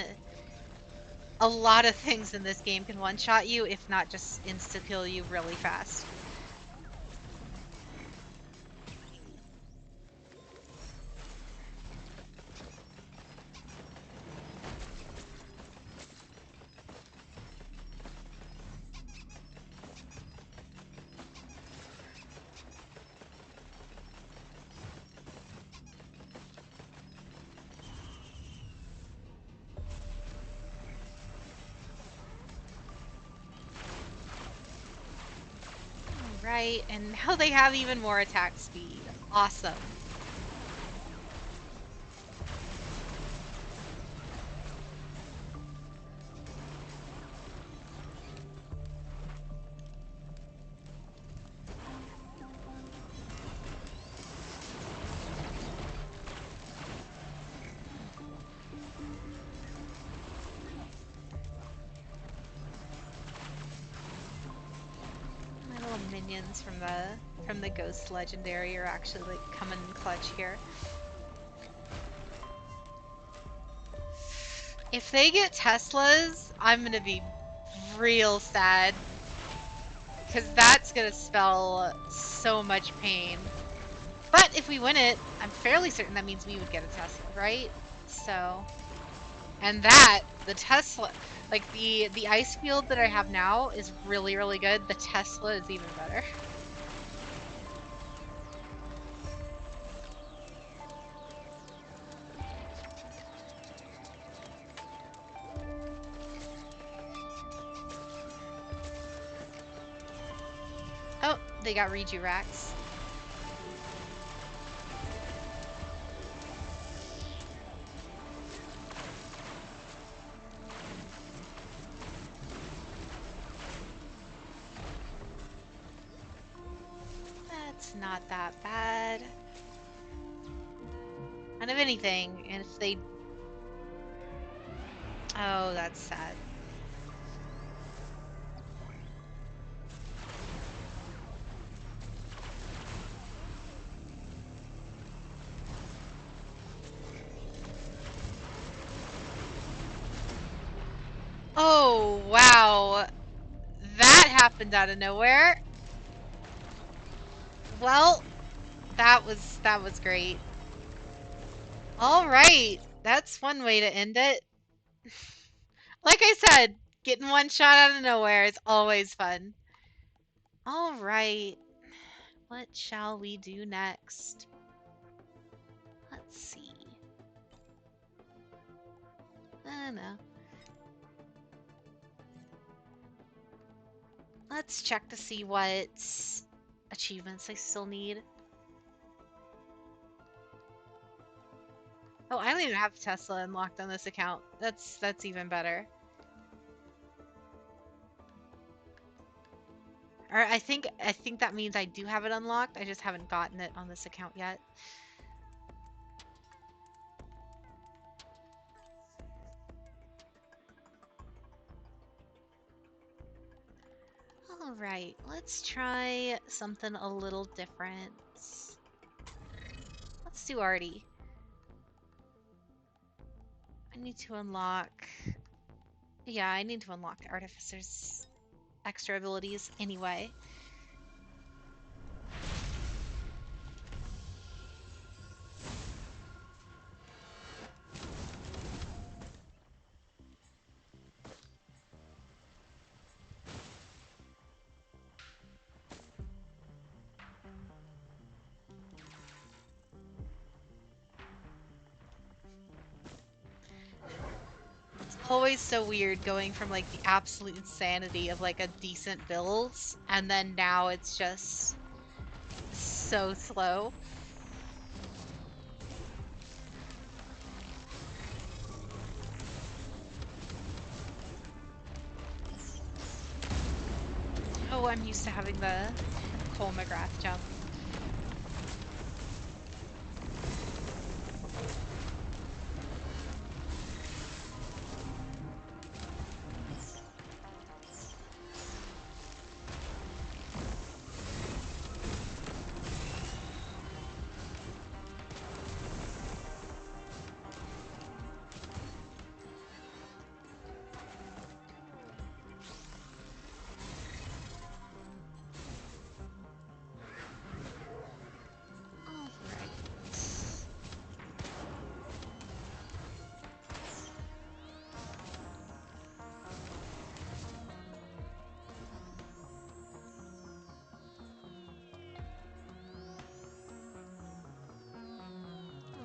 a lot of things in this game can one-shot you, if not just insta-kill you really fast. Right, and now they have even more attack speed. Awesome. My little minions from the Ghost Legendary are actually like coming in clutch here. If they get Teslas, I'm gonna be real sad. Because that's gonna spell so much pain. But if we win it, I'm fairly certain that means we would get a Tesla, right? So, and that, the Tesla, like the ice field that I have now is really, really good. The Tesla is even better. Oh, they got Reju racks. That's not that bad. And if anything, and if they... Oh, that's sad. Oh, wow. That happened out of nowhere. Well, that was great. All right. That's one way to end it. Like I said, getting one shot out of nowhere is always fun. All right. What shall we do next? Let's see. I don't know. Let's check to see what achievements I still need. Oh, I don't even have Tesla unlocked on this account. That's even better. Or I think that means I do have it unlocked. I just haven't gotten it on this account yet. All right, let's try something a little different. Let's do Artie. I need to unlock... Yeah, I need to unlock Artificer's extra abilities anyway. Always so weird going from like the absolute insanity of like a decent builds, and then now it's just so slow. Oh, I'm used to having the Cole McGrath jump.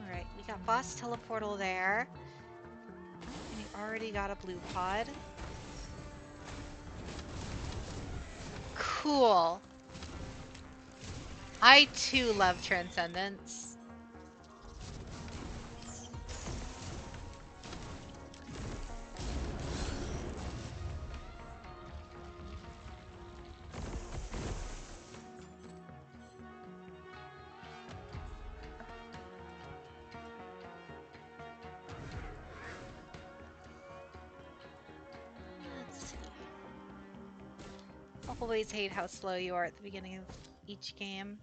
Alright, we got boss teleportal there. And we already got a blue pod. Cool. I too love Transcendence. Let's see. Always hate how slow you are at the beginning of each game.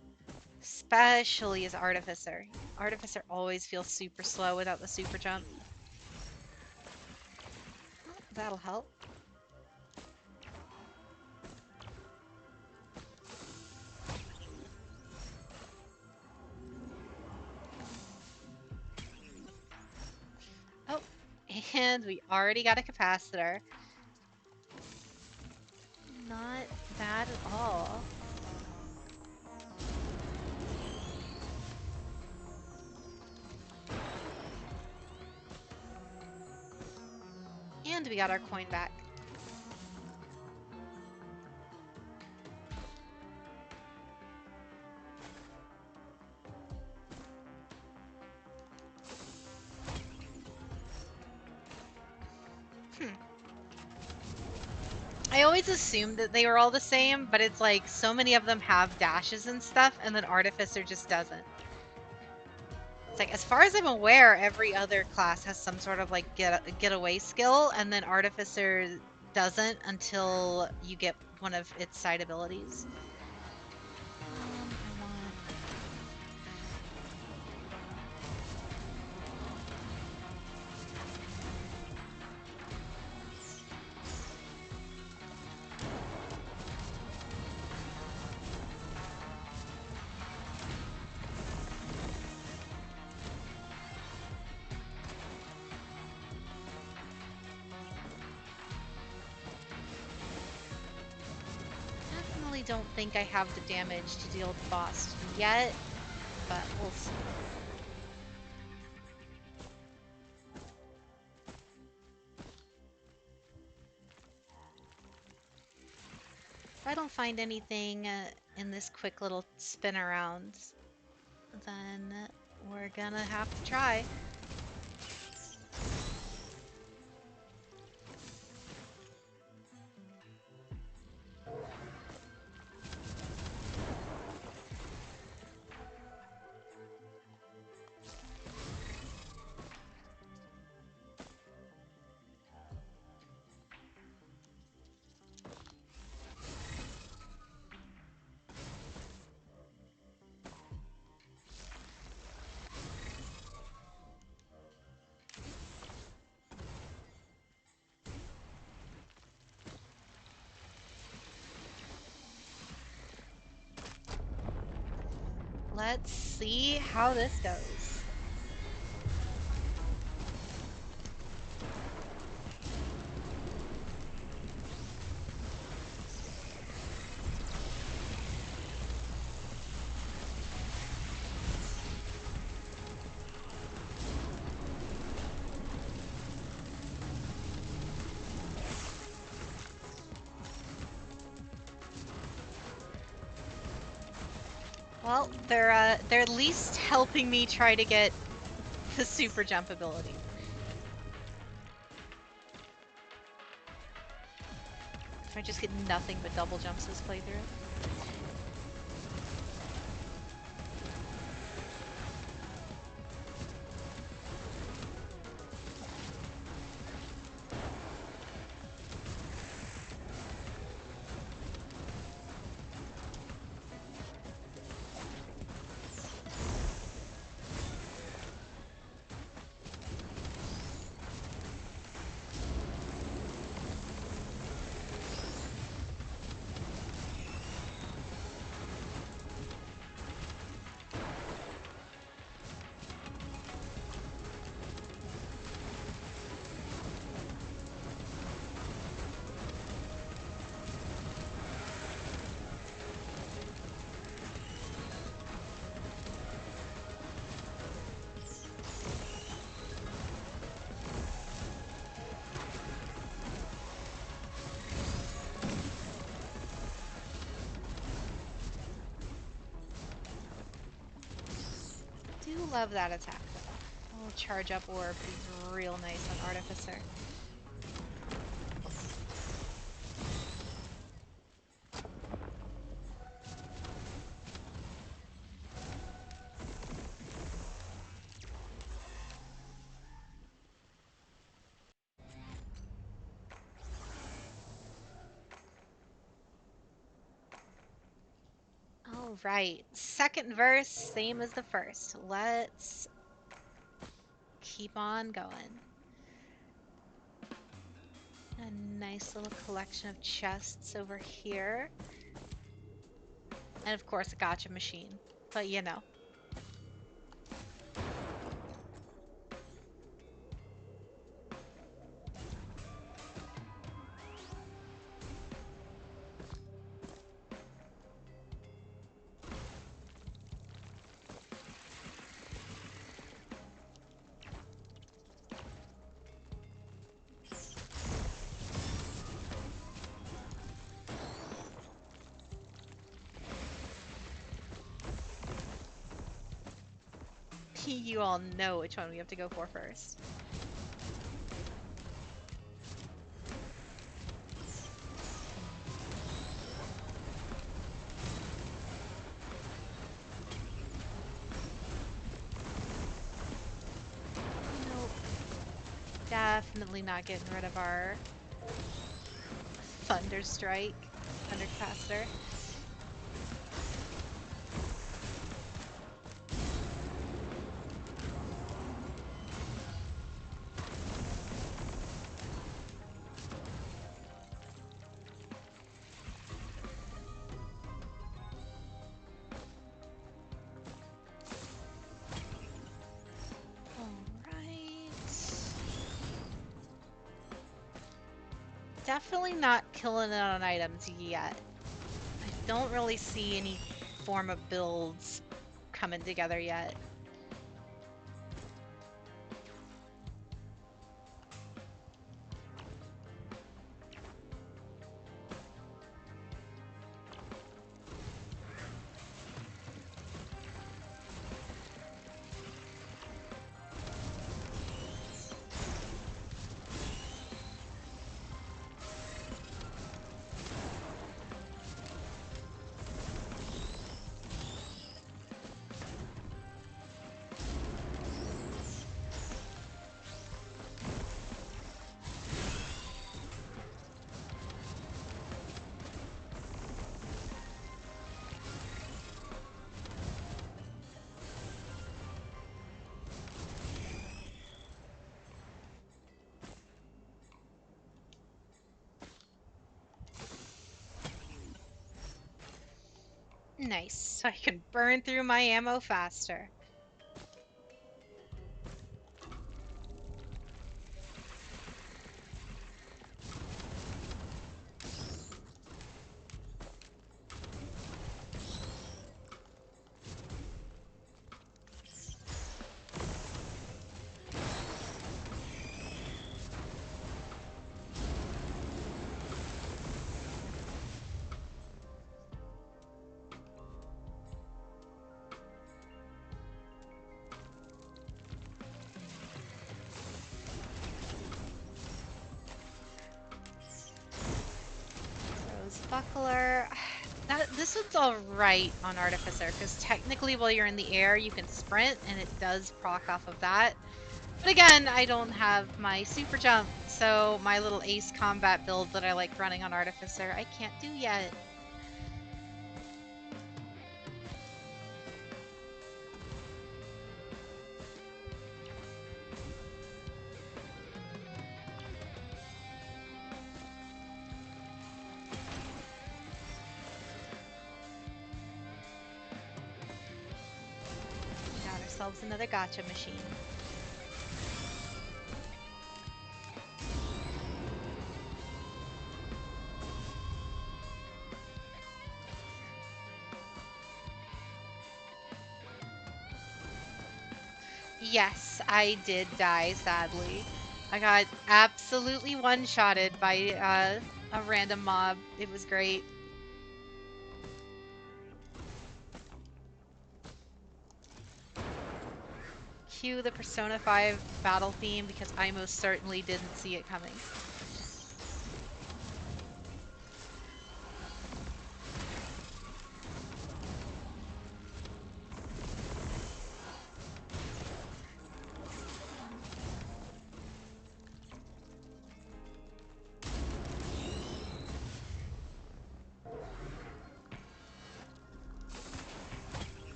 Especially as Artificer. Artificer always feels super slow without the super jump. Oh, that'll help. Oh, and we already got a capacitor. Not bad at all. And we got our coin back. I always assumed that they were all the same, but it's like so many of them have dashes and stuff, and then Artificer just doesn't. It's like, as far as I'm aware, every other class has some sort of like getaway skill, and then Artificer doesn't until you get one of its side abilities. Definitely don't think I have the damage to deal with the boss yet, but we'll see. If I don't find anything in this quick little spin around, then we're gonna have to try. Let's see how this goes. Well, they're at least helping me try to get the super jump ability. If I just get nothing but double jumps this playthrough. Do love that attack though. Oh, charge up orb is real nice on Artificer. All right, second verse, same as the first. Let's keep on going. A nice little collection of chests over here. And of course a gacha machine, but you know. You all know which one we have to go for first. Nope. Definitely not getting rid of our Thunder Strike, Thunder Capacitor. Definitely not killing it on items yet. I don't really see any form of builds coming together yet. Nice, so I can burn through my ammo faster. Buckler. This one's alright on Artificer, because technically while you're in the air you can sprint, and it does proc off of that. But again, I don't have my super jump, so my little ace combat build that I like running on Artificer, I can't do yet. Got ourselves another gacha machine. Yes, I did die, sadly. I got absolutely one-shotted by a random mob. It was great. Cue the Persona 5 battle theme, because I most certainly didn't see it coming.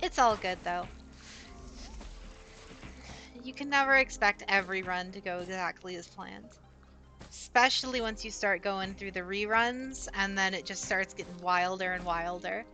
It's all good, though. You can never expect every run to go exactly as planned. Especially once you start going through the reruns, and then it just starts getting wilder and wilder.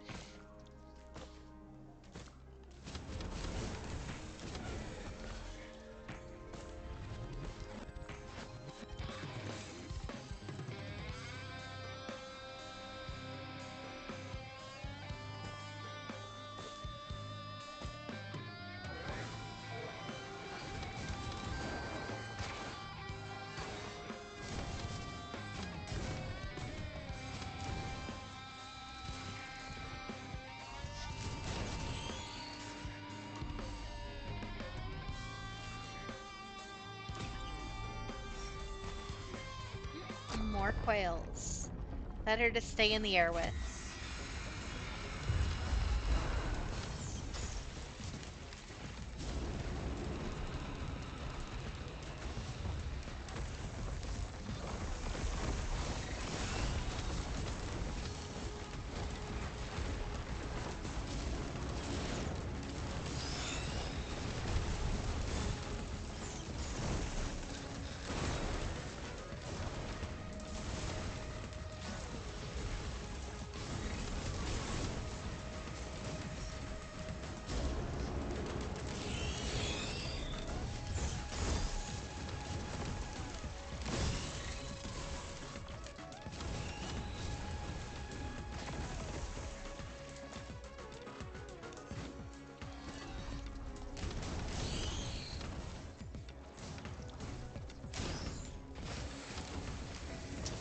More quails. Better to stay in the air with.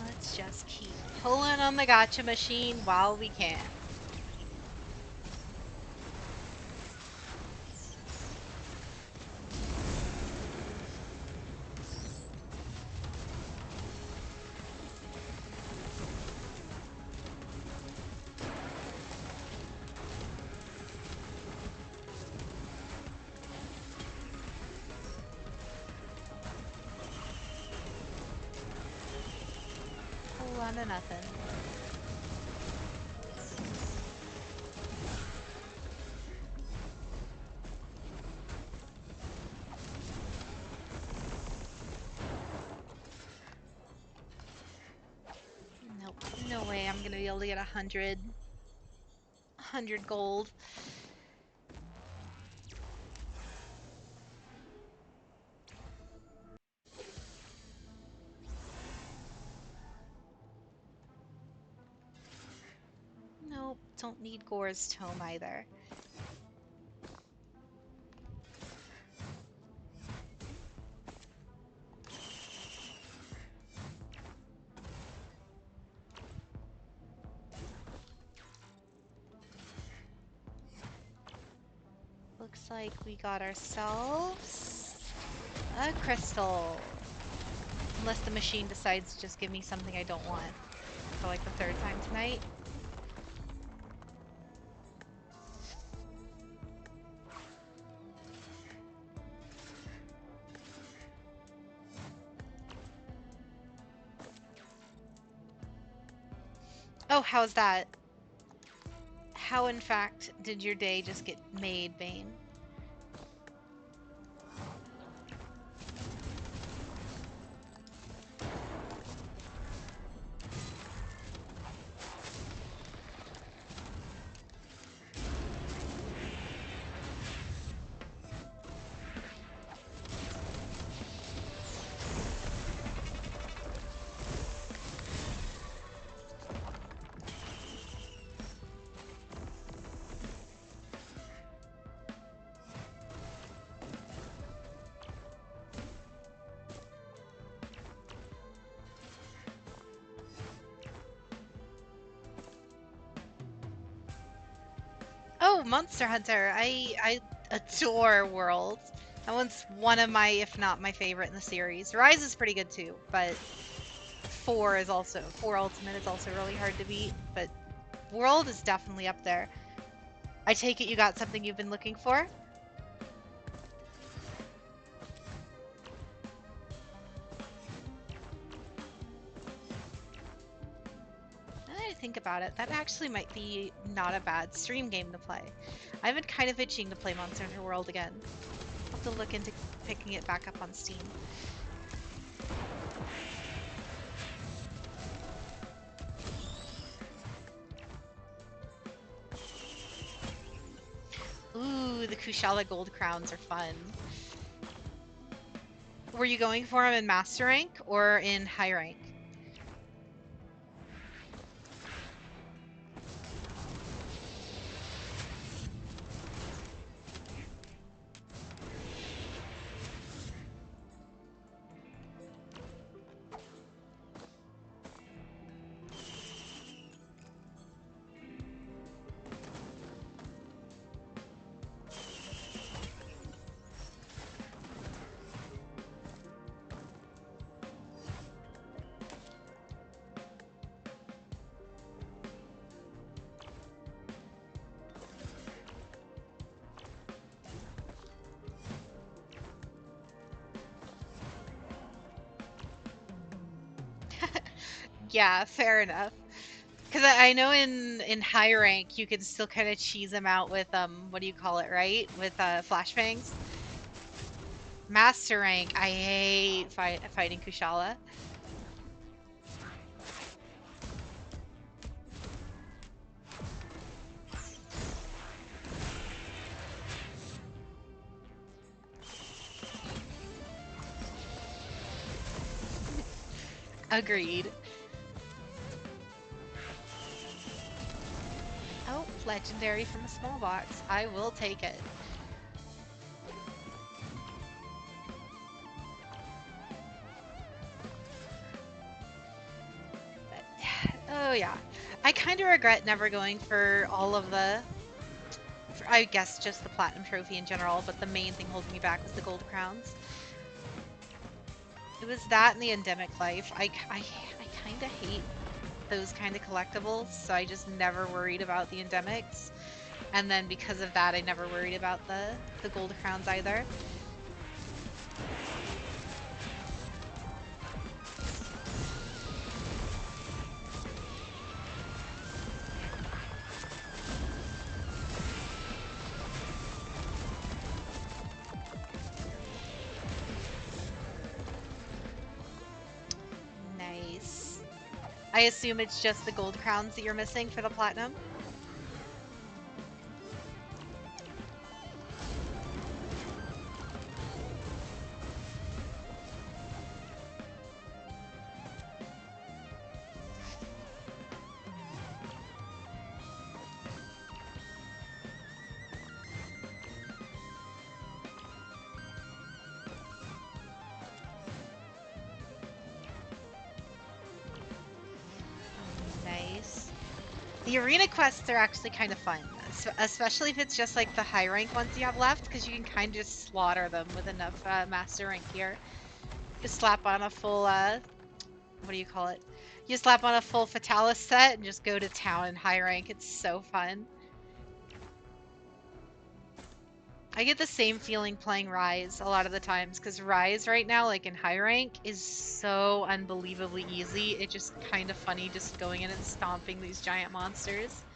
Let's just keep pulling on the gacha machine while we can. Hold on to nothing. be able to get 100 gold. Nope, don't need Gore's Tome either. Looks like we got ourselves a crystal. Unless the machine decides to just give me something I don't want for like the 3rd time tonight. Oh, how's that? How, in fact, did your day just get made, Bane? Oh, Monster Hunter! I adore World. That one's one of my, if not my favorite in the series. Rise is pretty good too, but 4 Ultimate is also really hard to beat, but World is definitely up there. I take it you got something you've been looking for? Now that I think about it, that actually might be not a bad stream game to play. I've been kind of itching to play Monster Hunter World again. I'll have to look into picking it back up on Steam. Ooh, the Kushala Gold Crowns are fun. Were you going for them in Master Rank or in High Rank? Yeah, fair enough. Because I know in high rank you can still kind of cheese them out with what do you call it, right? With flashbangs. Master rank, I hate fighting Kushala. Agreed. Oh, legendary from a small box. I will take it. Oh yeah. I kind of regret never going for all of I guess just the platinum trophy in general, but the main thing holding me back was the gold crowns. It was that and the endemic life. I kind of hate those kind of collectibles, so I just never worried about the endemics. And then because of that, I never worried about the gold crowns either. Nice. I assume it's just the gold crowns that you're missing for the platinum. Nice. The arena quests are actually kind of fun, especially if it's just like the high rank ones you have left, because you can kind of just slaughter them with enough master rank gear. Just slap on a full, what do you call it? You slap on a full Fatalis set and just go to town in high rank. It's so fun. I get the same feeling playing Rise a lot of the times, because Rise right now, like in high rank, is so unbelievably easy. It's just kind of funny just going in and stomping these giant monsters.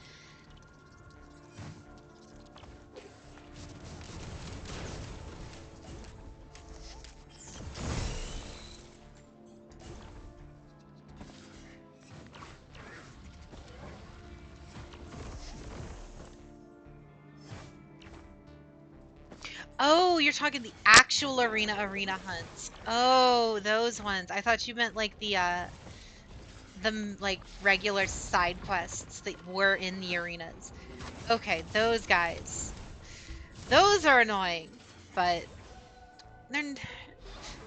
Oh, you're talking the actual arena hunts. Oh, those ones. I thought you meant like the like regular side quests that were in the arenas. Okay, those guys. Those are annoying, but they're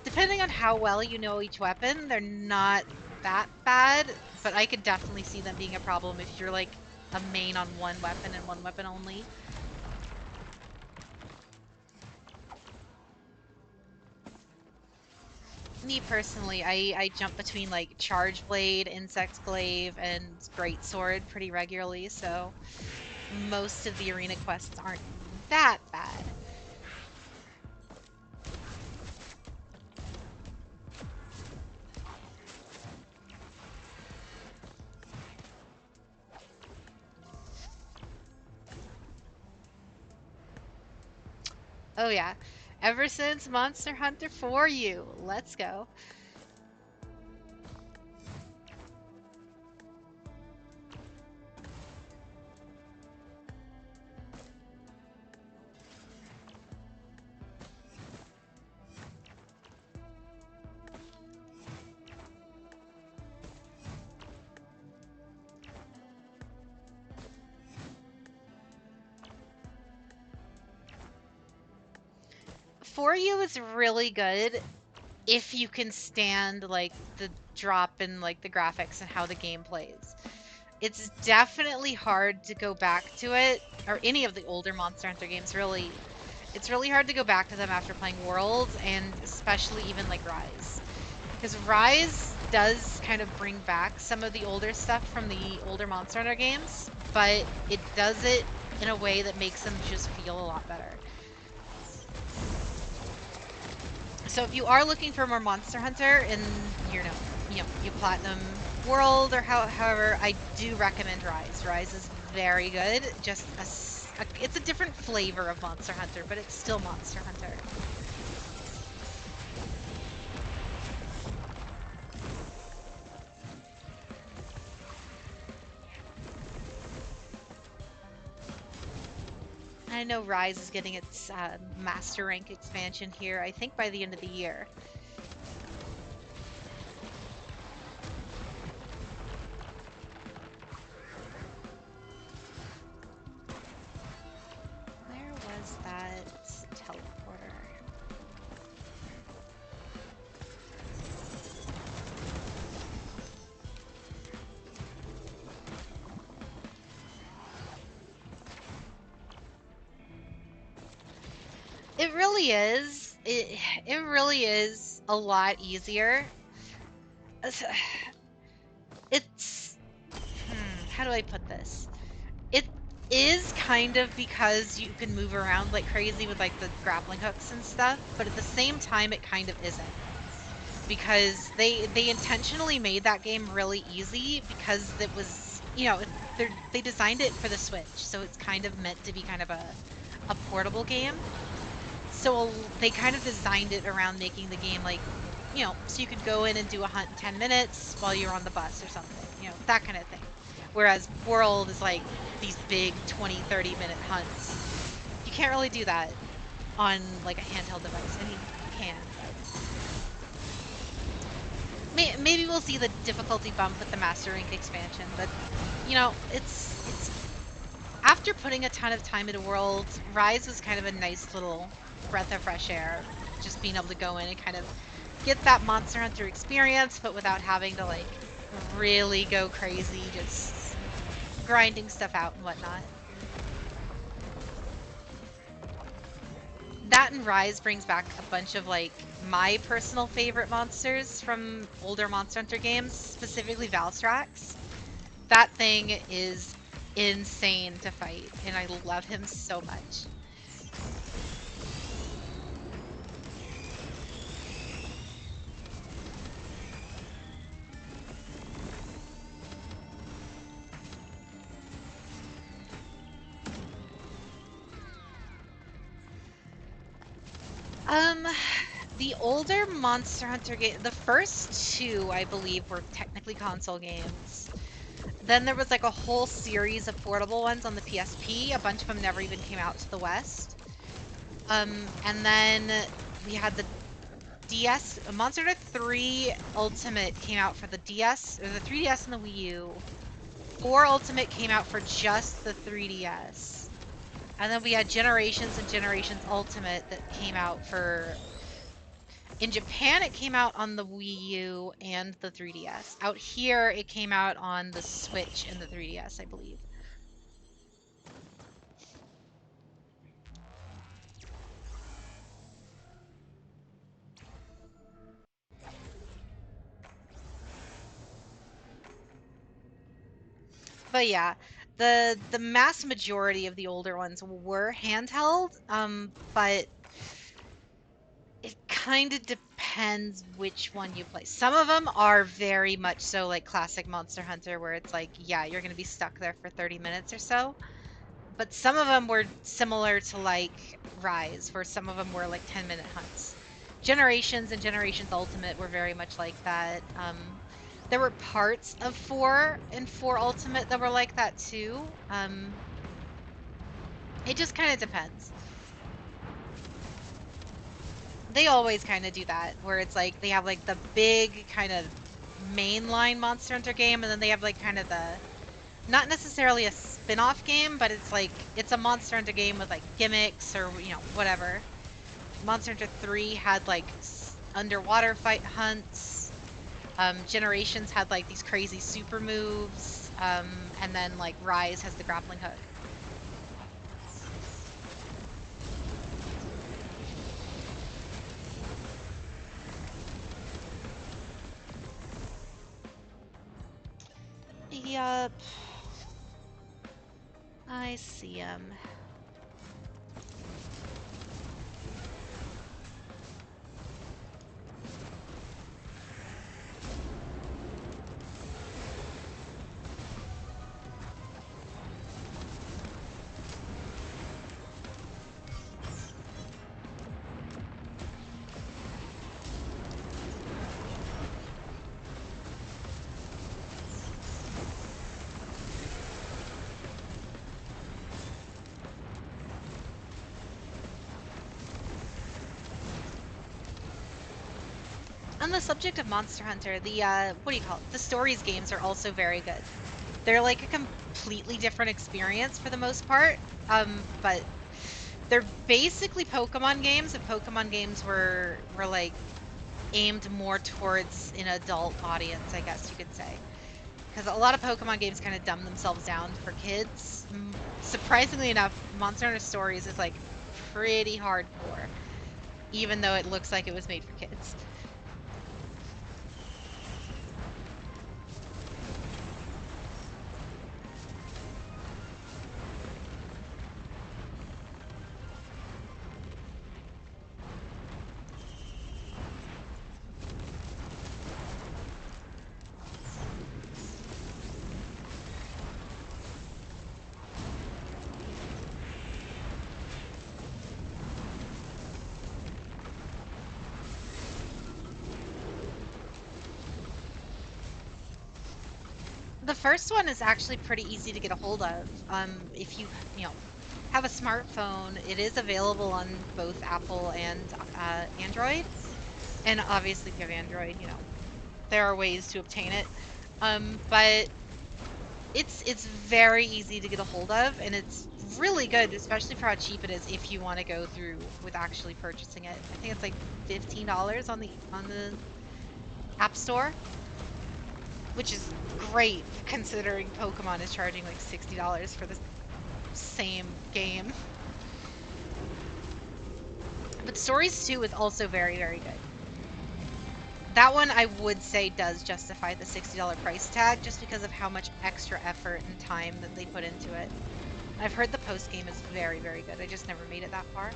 depending on how well you know each weapon, they're not that bad, but I could definitely see them being a problem if you're like a main on one weapon and one weapon only. Me personally, I jump between like Charge Blade, Insect Glaive, and Greatsword pretty regularly, so most of the arena quests aren't that bad. Oh yeah, ever since Monster Hunter 4 you. Let's go. For you is really good if you can stand like the drop in like the graphics and how the game plays. It's definitely hard to go back to it, or any of the older Monster Hunter games really. It's really hard to go back to them after playing Worlds, and especially even like Rise. Because Rise does kind of bring back some of the older stuff from the older Monster Hunter games, but it does it in a way that makes them just feel a lot better. So if you are looking for more Monster Hunter and you platinum World or however, I do recommend Rise. Rise is very good. Just it's a different flavor of Monster Hunter, but it's still Monster Hunter. I know Rise is getting its Master Rank expansion here, I think by the end of the year. Where was that teleporter? It really is. It really is a lot easier. It's how do I put this? It is kind of because you can move around like crazy with like the grappling hooks and stuff, but at the same time it kind of isn't. Because they intentionally made that game really easy because it was, they designed it for the Switch, so it's kind of meant to be kind of a portable game. So they kind of designed it around making the game like you know, so you could go in and do a hunt in 10 minutes while you're on the bus or something, you know, that kind of thing. Whereas World is like these big 20, 30-minute hunts. You can't really do that on like a handheld device. I mean, you can, but maybe we'll see the difficulty bump with the Master Rank expansion, but you know, it's after putting a ton of time into World, Rise was kind of a nice little breath of fresh air. Just being able to go in and kind of get that Monster Hunter experience, but without having to like really go crazy, just grinding stuff out and whatnot. That and Rise brings back a bunch of like my personal favorite monsters from older Monster Hunter games, specifically Valstrax. That thing is insane to fight, and I love him so much. Um, the older Monster Hunter game, the first two, I believe, were technically console games. Then there was like a whole series of portable ones on the PSP. A bunch of them never even came out to the West. And then we had the DS. Monster Hunter 3 Ultimate came out for the DS, or the 3DS and the Wii U. 4 Ultimate came out for just the 3DS. And then we had Generations and Generations Ultimate that came out for... In Japan, it came out on the Wii U and the 3DS. Out here, it came out on the Switch and the 3DS, I believe. But yeah, the mass majority of the older ones were handheld, but it kind of depends which one you play. Some of them are very much so like classic Monster Hunter, where it's like, yeah, you're gonna be stuck there for 30 minutes or so. But some of them were similar to like Rise, where some of them were like 10-minute hunts. Generations and Generations Ultimate were very much like that. There were parts of 4 and 4 Ultimate that were like that too. It just kind of depends. They always kind of do that, where it's like they have like the big kind of mainline Monster Hunter game, and then they have like kind of the, not necessarily a spin-off game, but it's like it's a Monster Hunter game with like gimmicks or, you know, whatever. Monster Hunter 3 had like underwater fight hunts. Generations had like these crazy super moves. And then like Rise has the grappling hook. Yup. I see him. On the subject of Monster Hunter, the what do you call it? The stories games are also very good. They're like a completely different experience for the most part. But they're basically Pokemon games, and Pokemon games were like aimed more towards an adult audience, I guess you could say. Because a lot of Pokemon games kind of dumb themselves down for kids. Surprisingly enough, Monster Hunter Stories is like pretty hardcore, even though it looks like it was made for kids. the first one is actually pretty easy to get a hold of. If you have a smartphone, it is available on both Apple and Android. And obviously, if you have Android, there are ways to obtain it. But it's very easy to get a hold of, and it's really good, especially for how cheap it is if you want to go through with actually purchasing it. I think it's like $15 on the App Store, which is great considering Pokemon is charging like $60 for the same game. But Stories 2 is also very, very good. That one I would say does justify the $60 price tag just because of how much extra effort and time that they put into it. I've heard the post game is very, very good. I just never made it that far.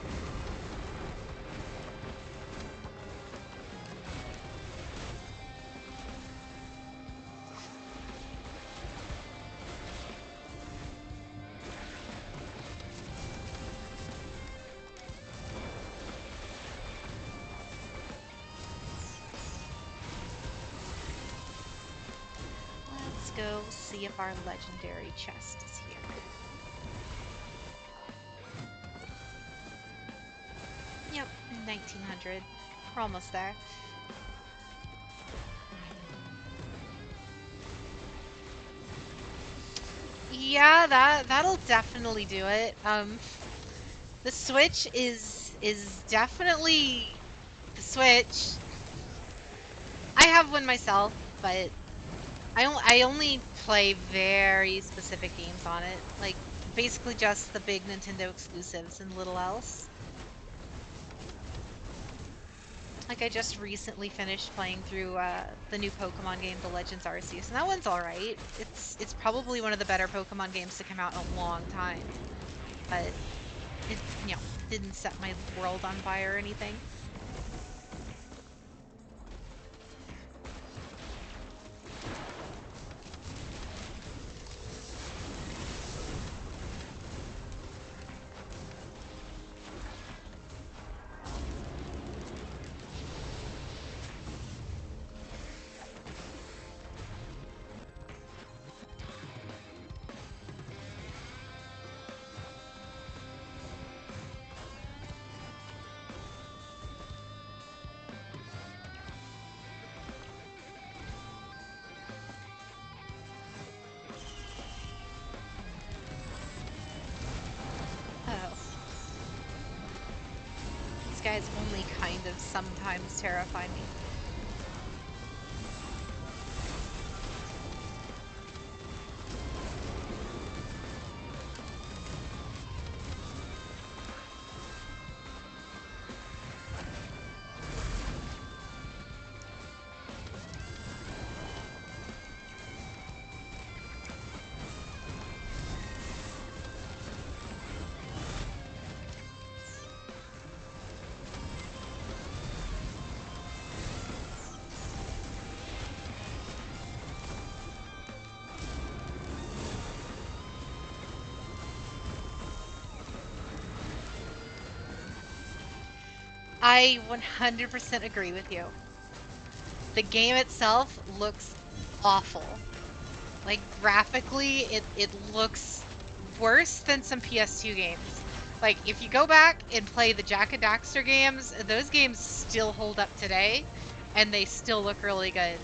Let's go see if our legendary chest is here. Yep, 1900. We're almost there. Yeah, that'll definitely do it. The Switch is definitely the Switch. I have one myself, but I only play very specific games on it. Like basically just the big Nintendo exclusives and little else. Like I just recently finished playing through the new Pokemon game, The Legends Arceus, and that one's all right. It's probably one of the better Pokemon games to come out in a long time, but it didn't set my world on fire or anything. These guys only kind of sometimes terrify me. I 100% agree with you. The game itself looks awful. Like graphically, it looks worse than some PS2 games. Like if you go back and play the Jak and Daxter games, those games still hold up today, and they still look really good.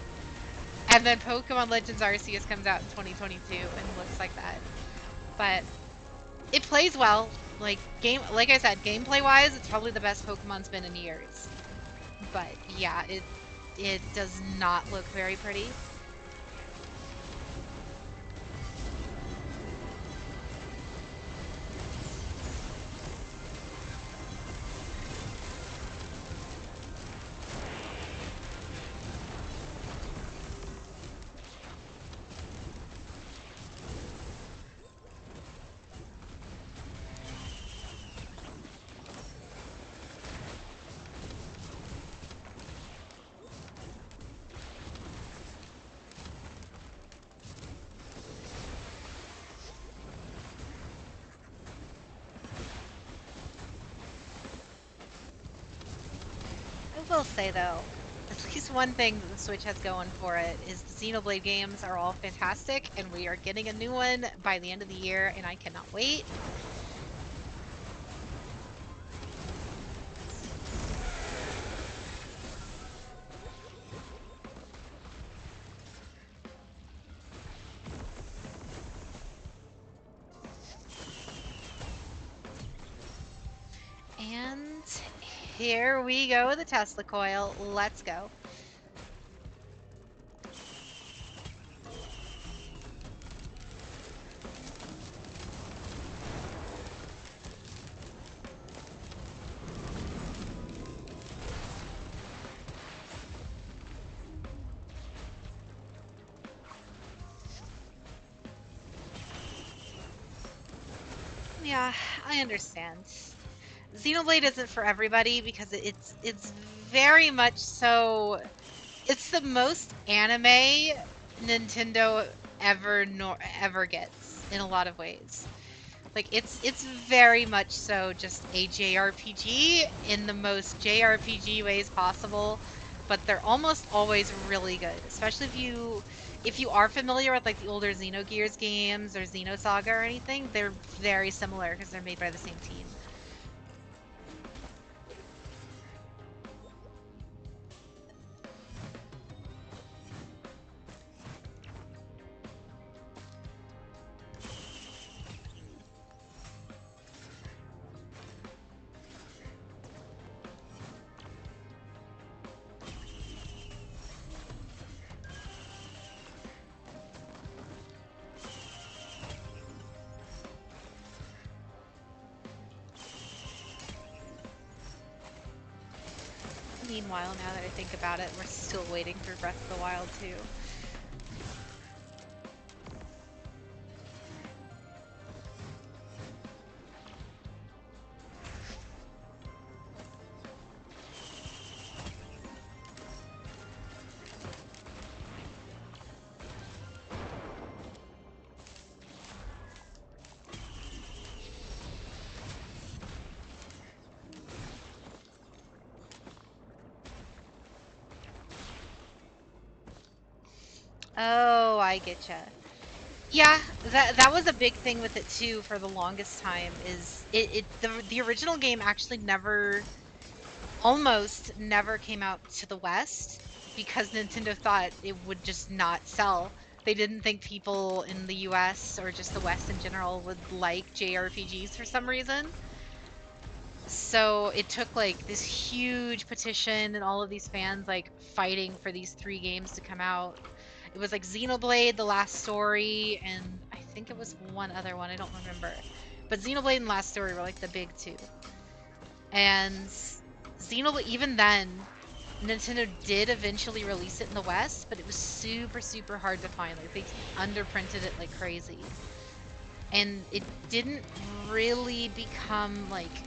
And then Pokemon Legends Arceus comes out in 2022 and looks like that. But it plays well. Like I said, gameplay wise, it's probably the best Pokemon's been in years. But yeah, it does not look very pretty. I will say though, At least one thing that the Switch has going for it is the Xenoblade games are all fantastic, and we are getting a new one by the end of the year, and I cannot wait. And here we go with the Tesla coil. Let's go. Yeah, I understand. Xenoblade isn't for everybody because it's very much so. It's the most anime Nintendo ever gets in a lot of ways. Like it's very much so just a JRPG in the most JRPG ways possible, but they're almost always really good. Especially if you are familiar with like the older Xenogears games or Xenosaga or anything, they're very similar because they're made by the same team. Meanwhile, now that I think about it, we're still waiting for Breath of the Wild 2. Oh, I getcha. Yeah, that was a big thing with it too for the longest time. Is the original game actually almost never came out to the West because Nintendo thought it would just not sell. They didn't think people in the US or just the West in general would like JRPGs for some reason. So it took like this huge petition and all of these fans like fighting for these 3 games to come out. It was like Xenoblade, The Last Story, and I think it was one other one, I don't remember. But Xenoblade and Last Story were like the big 2. And Xenoblade, even then, Nintendo did eventually release it in the West, but it was super, super hard to find. Like they underprinted it like crazy. And it didn't really become like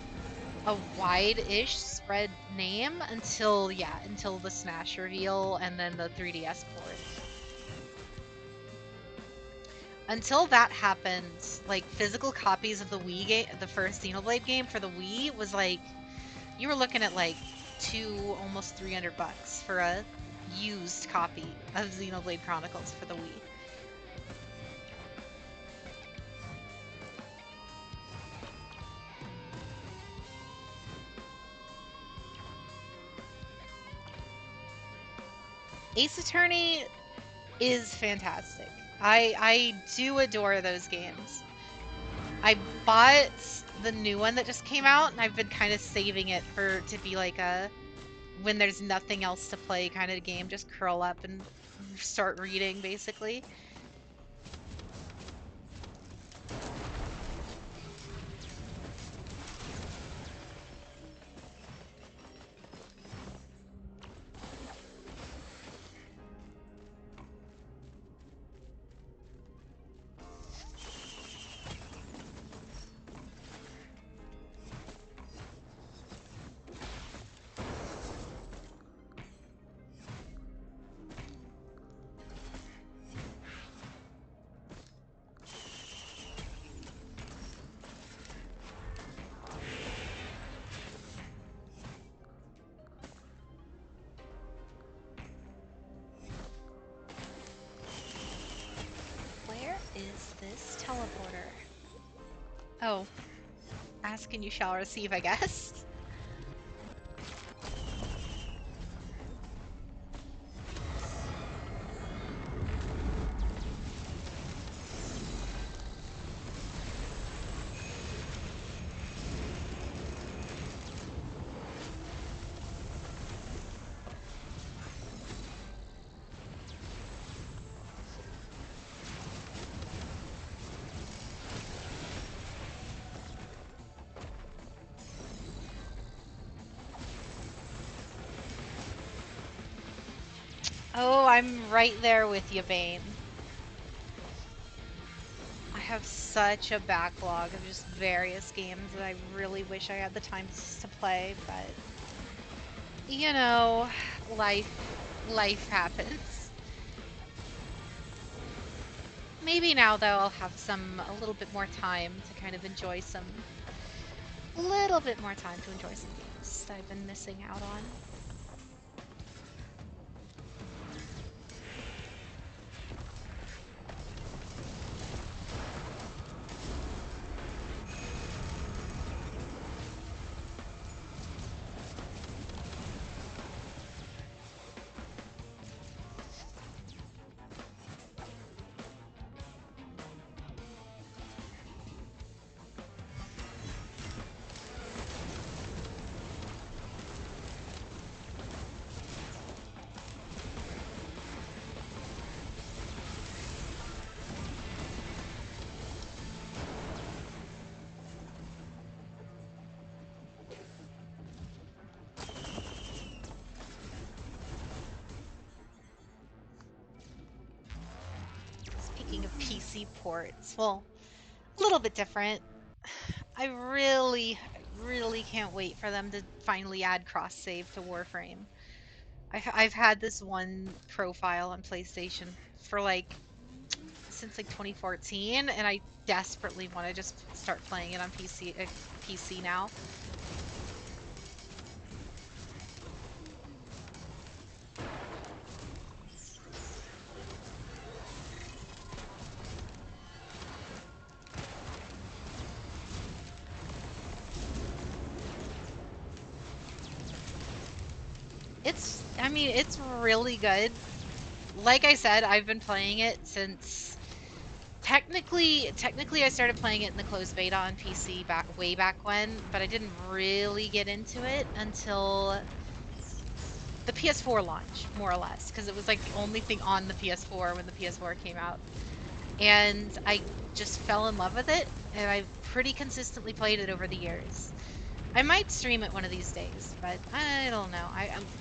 a wide-ish spread name until the Smash reveal and then the 3DS port. Until that happened, like physical copies of the Wii game, the first Xenoblade game for the Wii was like you were looking at like almost $300 for a used copy of Xenoblade Chronicles for the Wii. Ace Attorney is fantastic. I do adore those games. I bought the new one that just came out, and I've been kind of saving it to be like a when there's nothing else to play kind of game. Just curl up and start reading, basically. and you shall receive, I guess. Oh, I'm right there with you, Bane. I have such a backlog of just various games that I really wish I had the time to play, but you know, life happens. Maybe now though I'll have a little bit more time to kind of enjoy a little bit more time to enjoy some games that I've been missing out on. Speaking of PC ports, well, a little bit different. I really can't wait for them to finally add cross-save to Warframe. I've had this one profile on PlayStation for since 2014, and I desperately want to just start playing it on PC now. I mean, it's really good. Like I said, I've been playing it since technically I started playing it in the closed beta on PC way back when, but I didn't really get into it until the PS4 launch, more or less, because it was like the only thing on the PS4 when the PS4 came out. And I just fell in love with it, and I've pretty consistently played it over the years. I might stream it one of these days, but I don't know.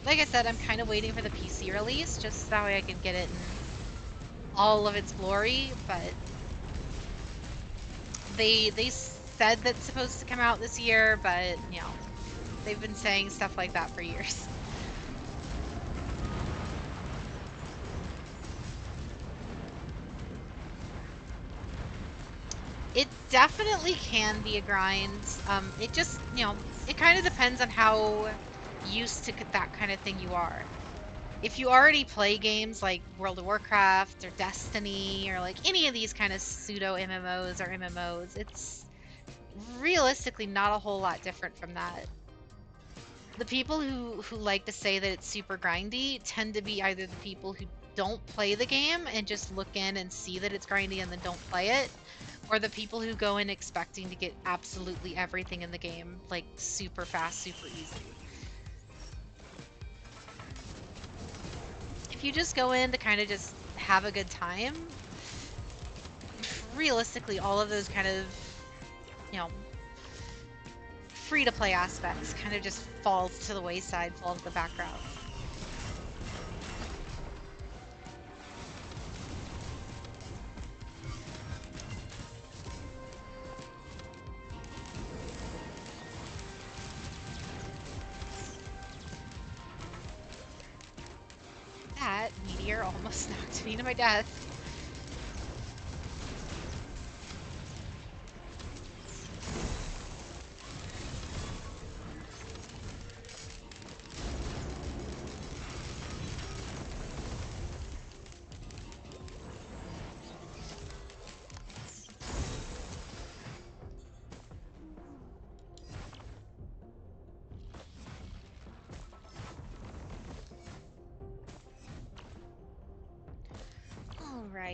Like I said, I'm kind of waiting for the PC release, just that way I can get it in all of its glory. But they said that's supposed to come out this year, but you know, they've been saying stuff like that for years. It definitely can be a grind. It just, you know, it kind of depends on how used to that kind of thing you are. If you already play games like World of Warcraft or Destiny or like any of these kind of pseudo MMOs or MMOs, it's realistically not a whole lot different from that. The people who like to say that it's super grindy tend to be either the people who don't play the game and just look in and see that it's grindy and then don't play it, or the people who go in expecting to get absolutely everything in the game, like super fast, super easy. If you just go in to kind of just have a good time, realistically, all of those kind of, you know, free-to-play aspects kind of just fall to the wayside, fall to the background. That meteor almost knocked me to my death.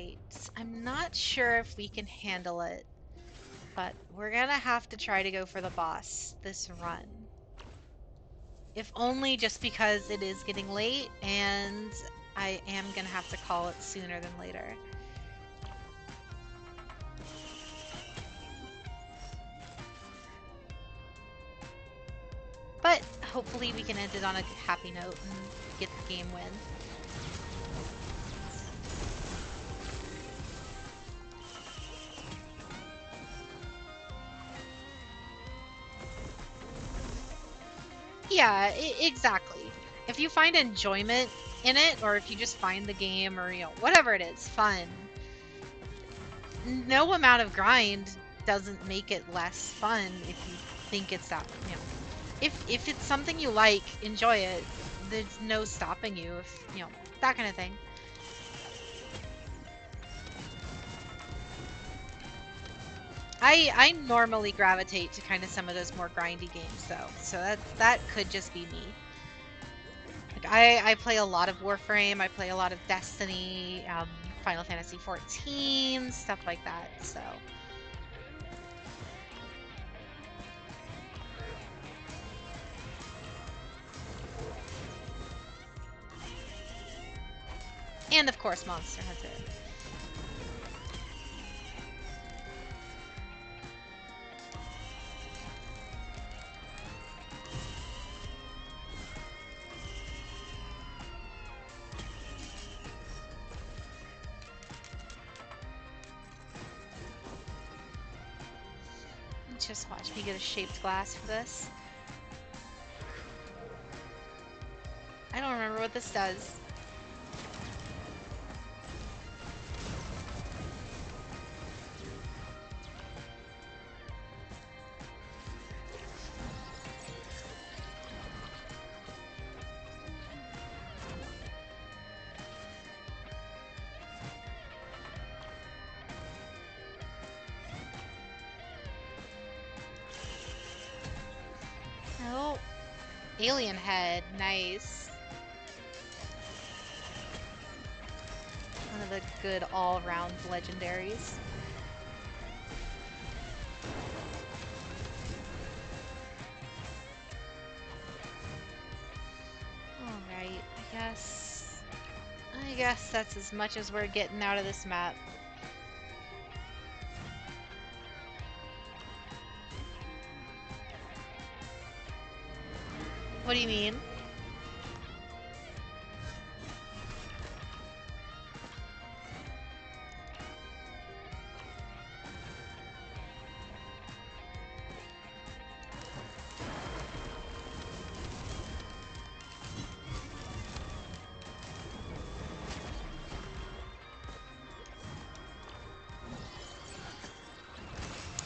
Alright, I'm not sure if we can handle it, but we're gonna have to try to go for the boss this run. If only just because it is getting late and I am gonna have to call it sooner than later. But hopefully we can end it on a happy note and get the game win. Yeah, exactly. If you find enjoyment in it, or if you just find the game, or whatever it is, fun, no amount of grind doesn't make it less fun if you think it's that, if it's something you like, enjoy it. There's no stopping you if, that kind of thing. I normally gravitate to kind of some of those more grindy games though, so that could just be me. Like I play a lot of Warframe, I play a lot of Destiny, Final Fantasy 14, stuff like that, so. And of course Monster Hunter. Just watch me get a shaped glass for this. I don't remember what this does. Oh, alien head, nice. One of the good all-round legendaries. Alright, I guess that's as much as we're getting out of this map. What do you mean?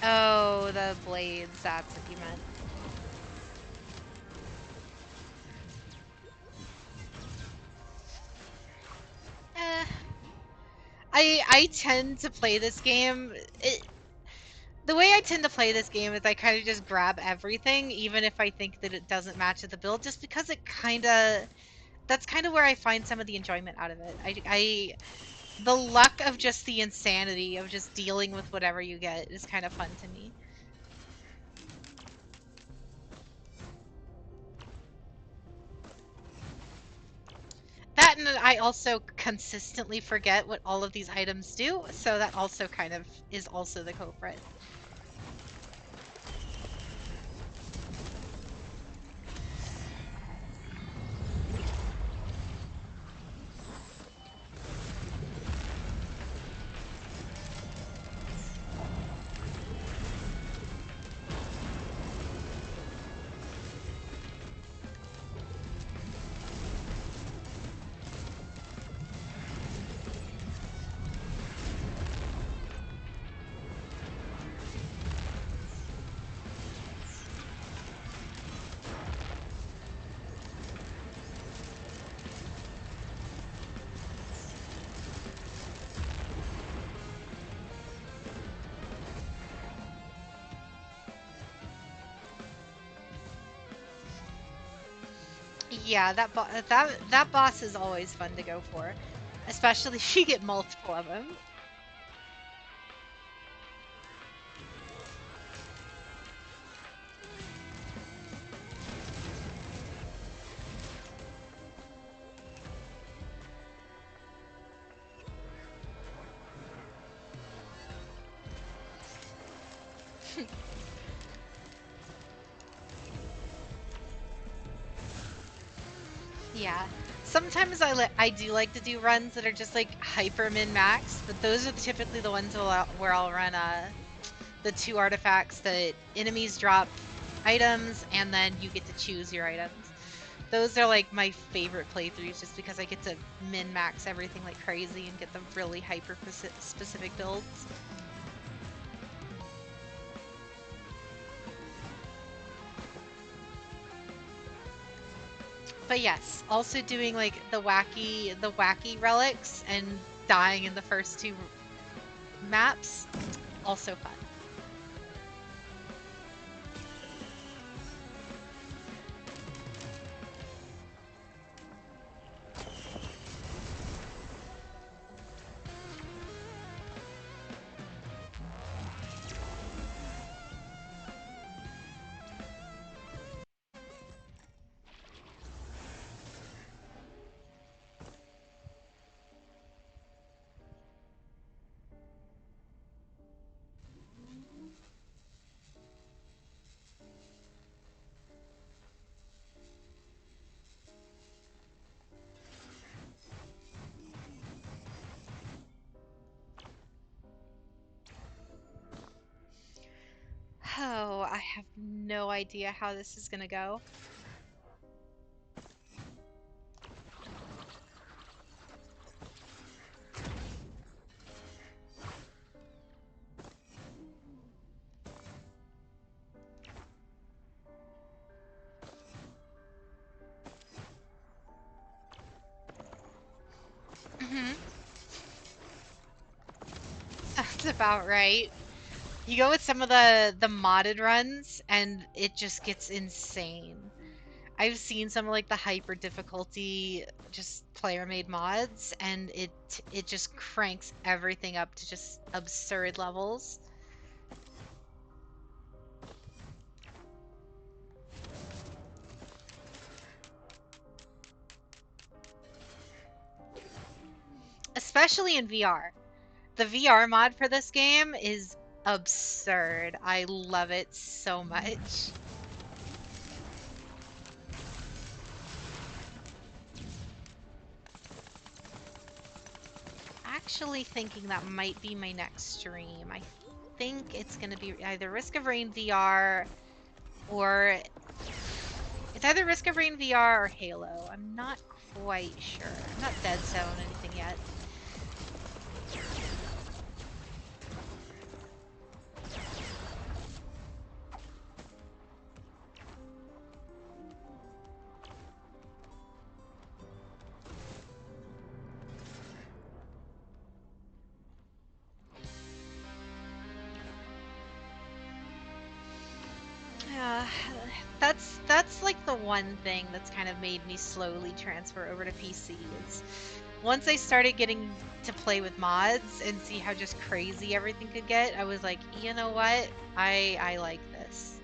Oh, the blades, that's what you meant. I tend to play this game. The way I tend to play this game is I kind of just grab everything, even if I think that it doesn't match the build, just because that's kind of where I find some of the enjoyment out of it. The luck of just the insanity of just dealing with whatever you get is kind of fun to me. That, and I also consistently forget what all of these items do, so that also kind of is also the culprit. Yeah, that boss is always fun to go for. Especially if you get multiple of them. Yeah. Sometimes I do like to do runs that are just like hyper min max, but those are typically the ones where I'll run the 2 artifacts that enemies drop items and then you get to choose your items. Those are like my favorite playthroughs just because I get to min max everything like crazy and get the really hyper specific builds. But yes, also doing like the wacky relics and dying in the first 2 maps, also fun. Oh, I have no idea how this is gonna go. That's about right. You go with some of the modded runs and it just gets insane. I've seen some of like the hyper difficulty just player made mods and it just cranks everything up to just absurd levels. Especially in VR. The VR mod for this game is absurd. I love it so much. Actually thinking that might be my next stream. I think it's going to be either Risk of Rain VR or it's either Risk of Rain VR or Halo. I'm not quite sure. I'm not dead set on anything yet. Yeah, that's like the one thing that's kind of made me slowly transfer over to PC is once I started getting to play with mods and see how just crazy everything could get, I was like, you know what? I like this.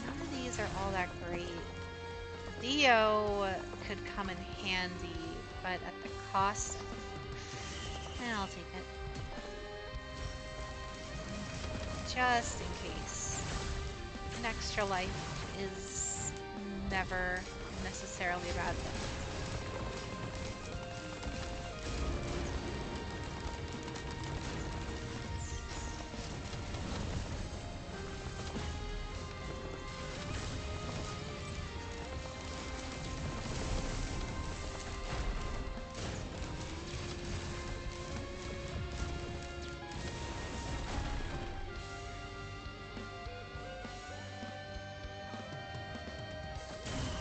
None of these are all that great. Dio could come in handy, but at the cost of... I'll take it. Just in case. An extra life is never necessarily a bad thing.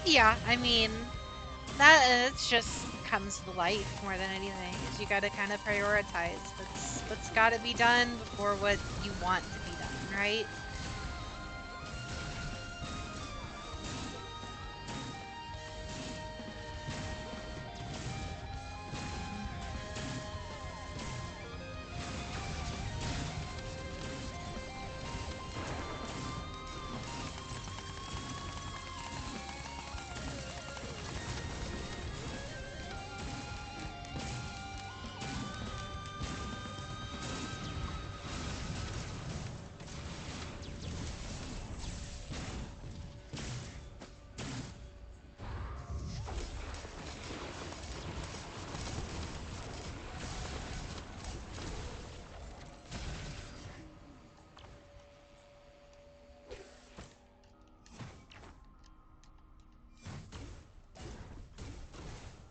Yeah, I mean, it's just comes to life more than anything. Is you gotta kind of prioritize what's gotta be done before what you want to be done, right?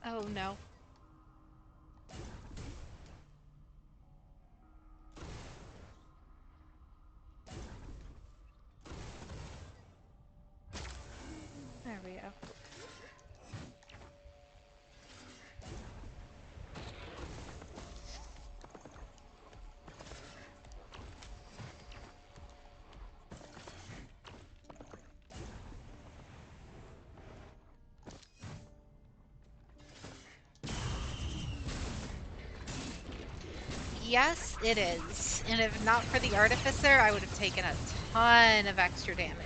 Oh no. There we go. Yes, it is. And if not for the Artificer, I would have taken a ton of extra damage.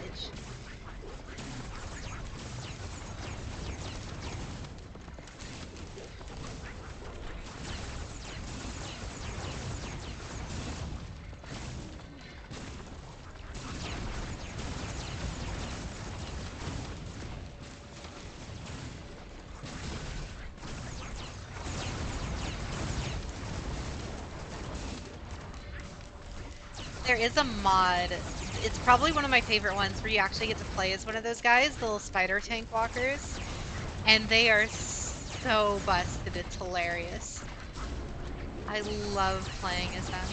There is a mod. It's probably one of my favorite ones where you actually get to play as one of those guys, the little spider tank walkers. And they are so busted, it's hilarious. I love playing as them.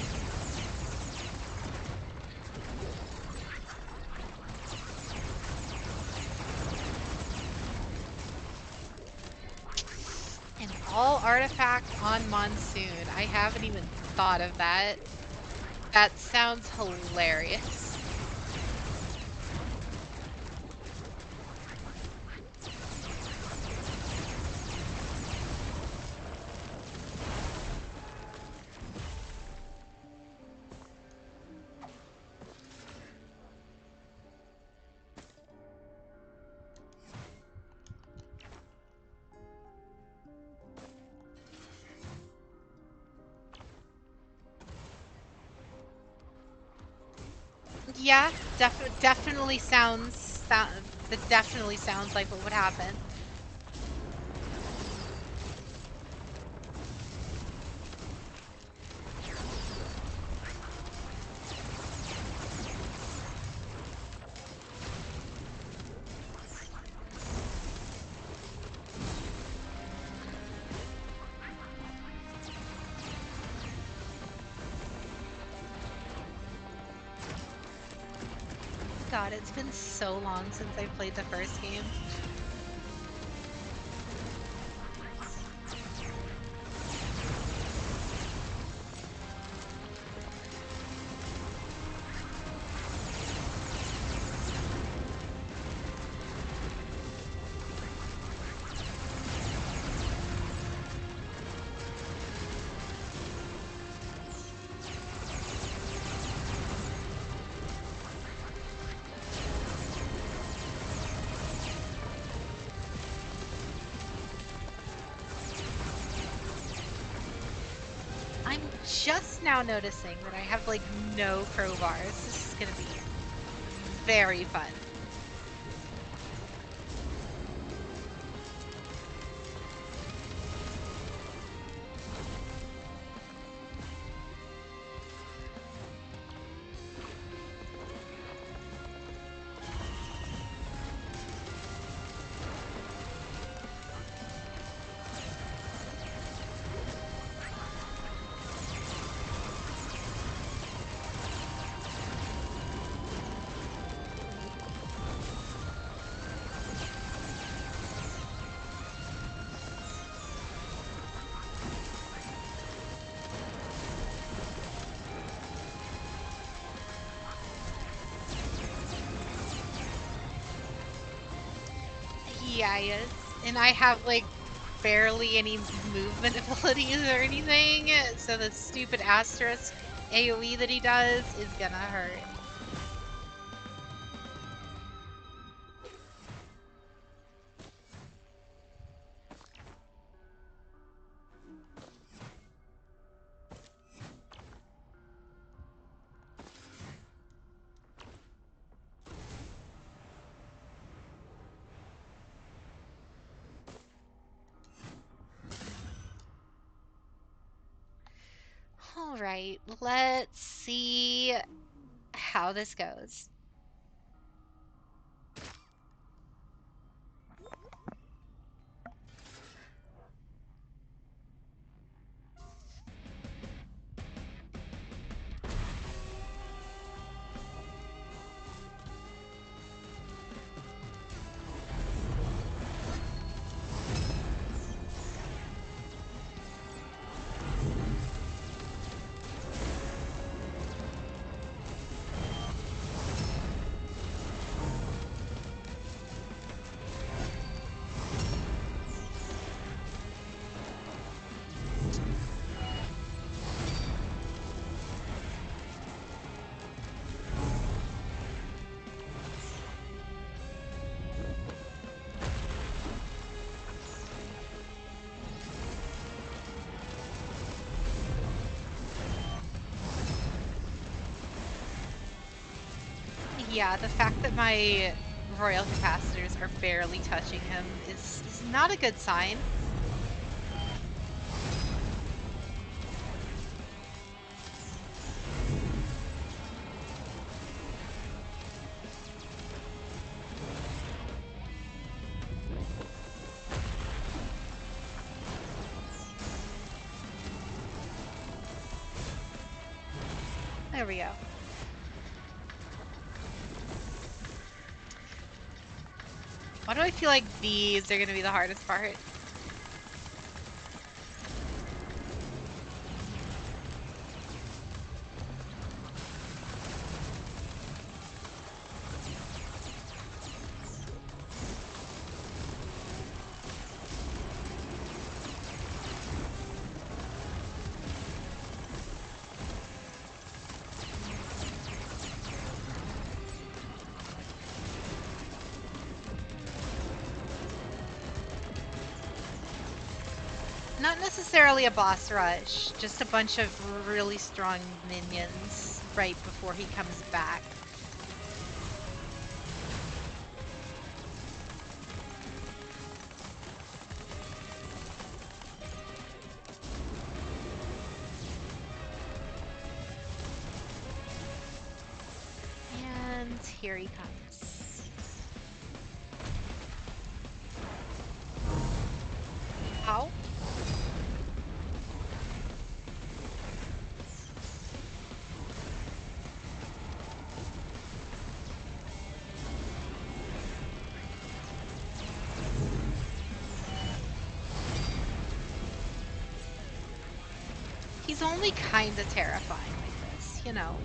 An all artifact on Monsoon. I haven't even thought of that. That sounds hilarious. Yeah, definitely sounds that definitely sounds like what would happen. God, it's been so long since I played the first game. I'm just now noticing that I have like no crowbars. This is gonna be very fun. Gaius, and I have like barely any movement abilities or anything, so the stupid asterisk AoE that he does is gonna hurt. All right, let's see how this goes. Yeah, the fact that my royal capacitors are barely touching him is not a good sign. There we go. Why do I feel like these are gonna be the hardest part? Not necessarily a boss rush, just a bunch of really strong minions right before he comes back. And here he comes. Ow. He's only kind of terrifying like this, you know.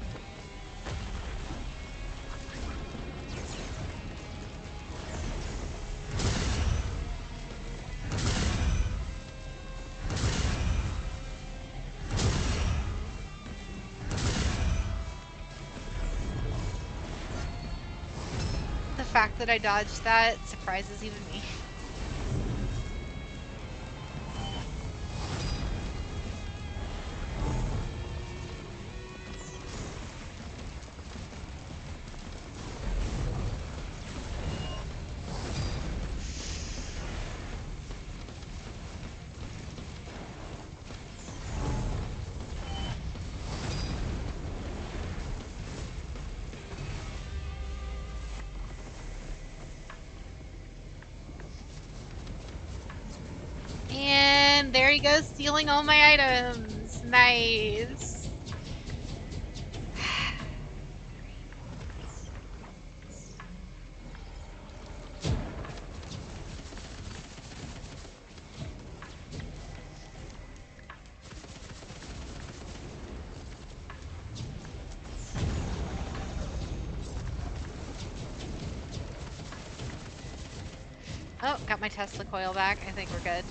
The fact that I dodged that surprises even me. And there he goes, stealing all my items. Nice. Oh, got my Tesla coil back. I think we're good.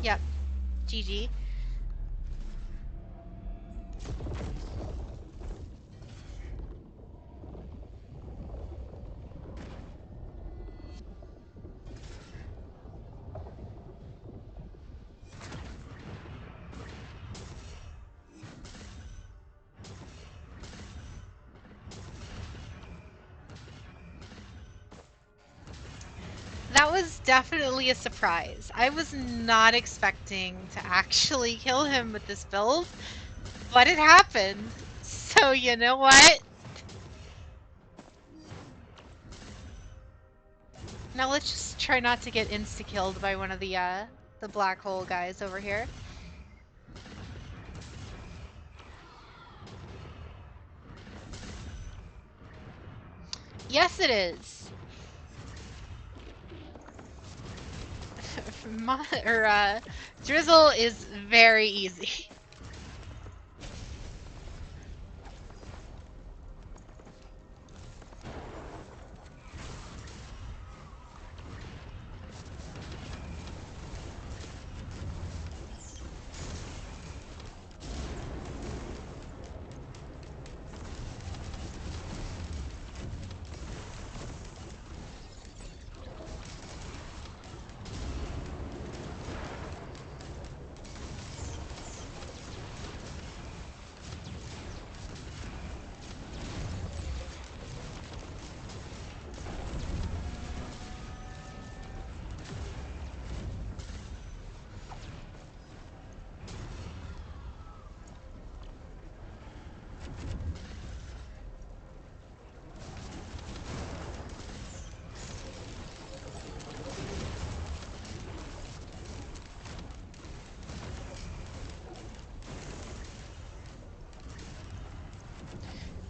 Yep. GG. That was definitely a surprise. I was not expecting to actually kill him with this build, but it happened. So you know what? Now let's just try not to get insta-killed by one of the black hole guys over here. Yes, it is. Drizzle is very easy.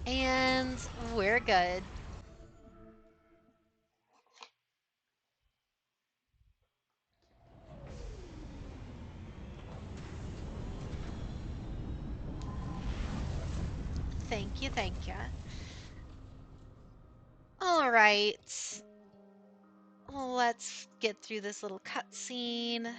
And we're good. Thank you, thank you. All right. Let's get through this little cutscene.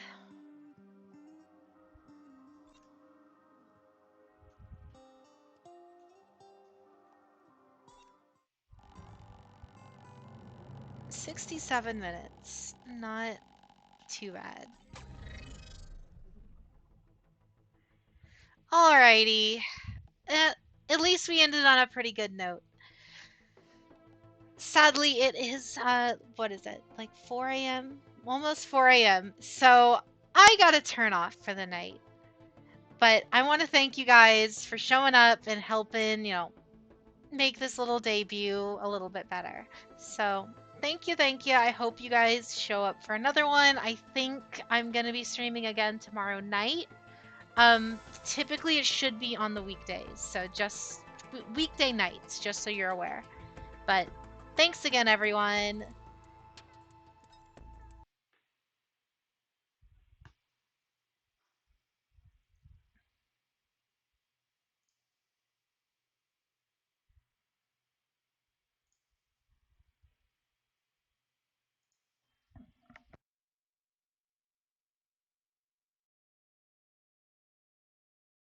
"67 minutes. Not too bad." Alrighty. At least we ended on a pretty good note. Sadly, it is, what is it? Like 4 a.m.? Almost 4 a.m. So I gotta turn off for the night. But I want to thank you guys for showing up and helping, make this little debut a little bit better. So thank you, thank you. I hope you guys show up for another one. I think I'm gonna be streaming again tomorrow night. Typically it should be on the weekdays, so just weekday nights, just so you're aware. But thanks again, everyone.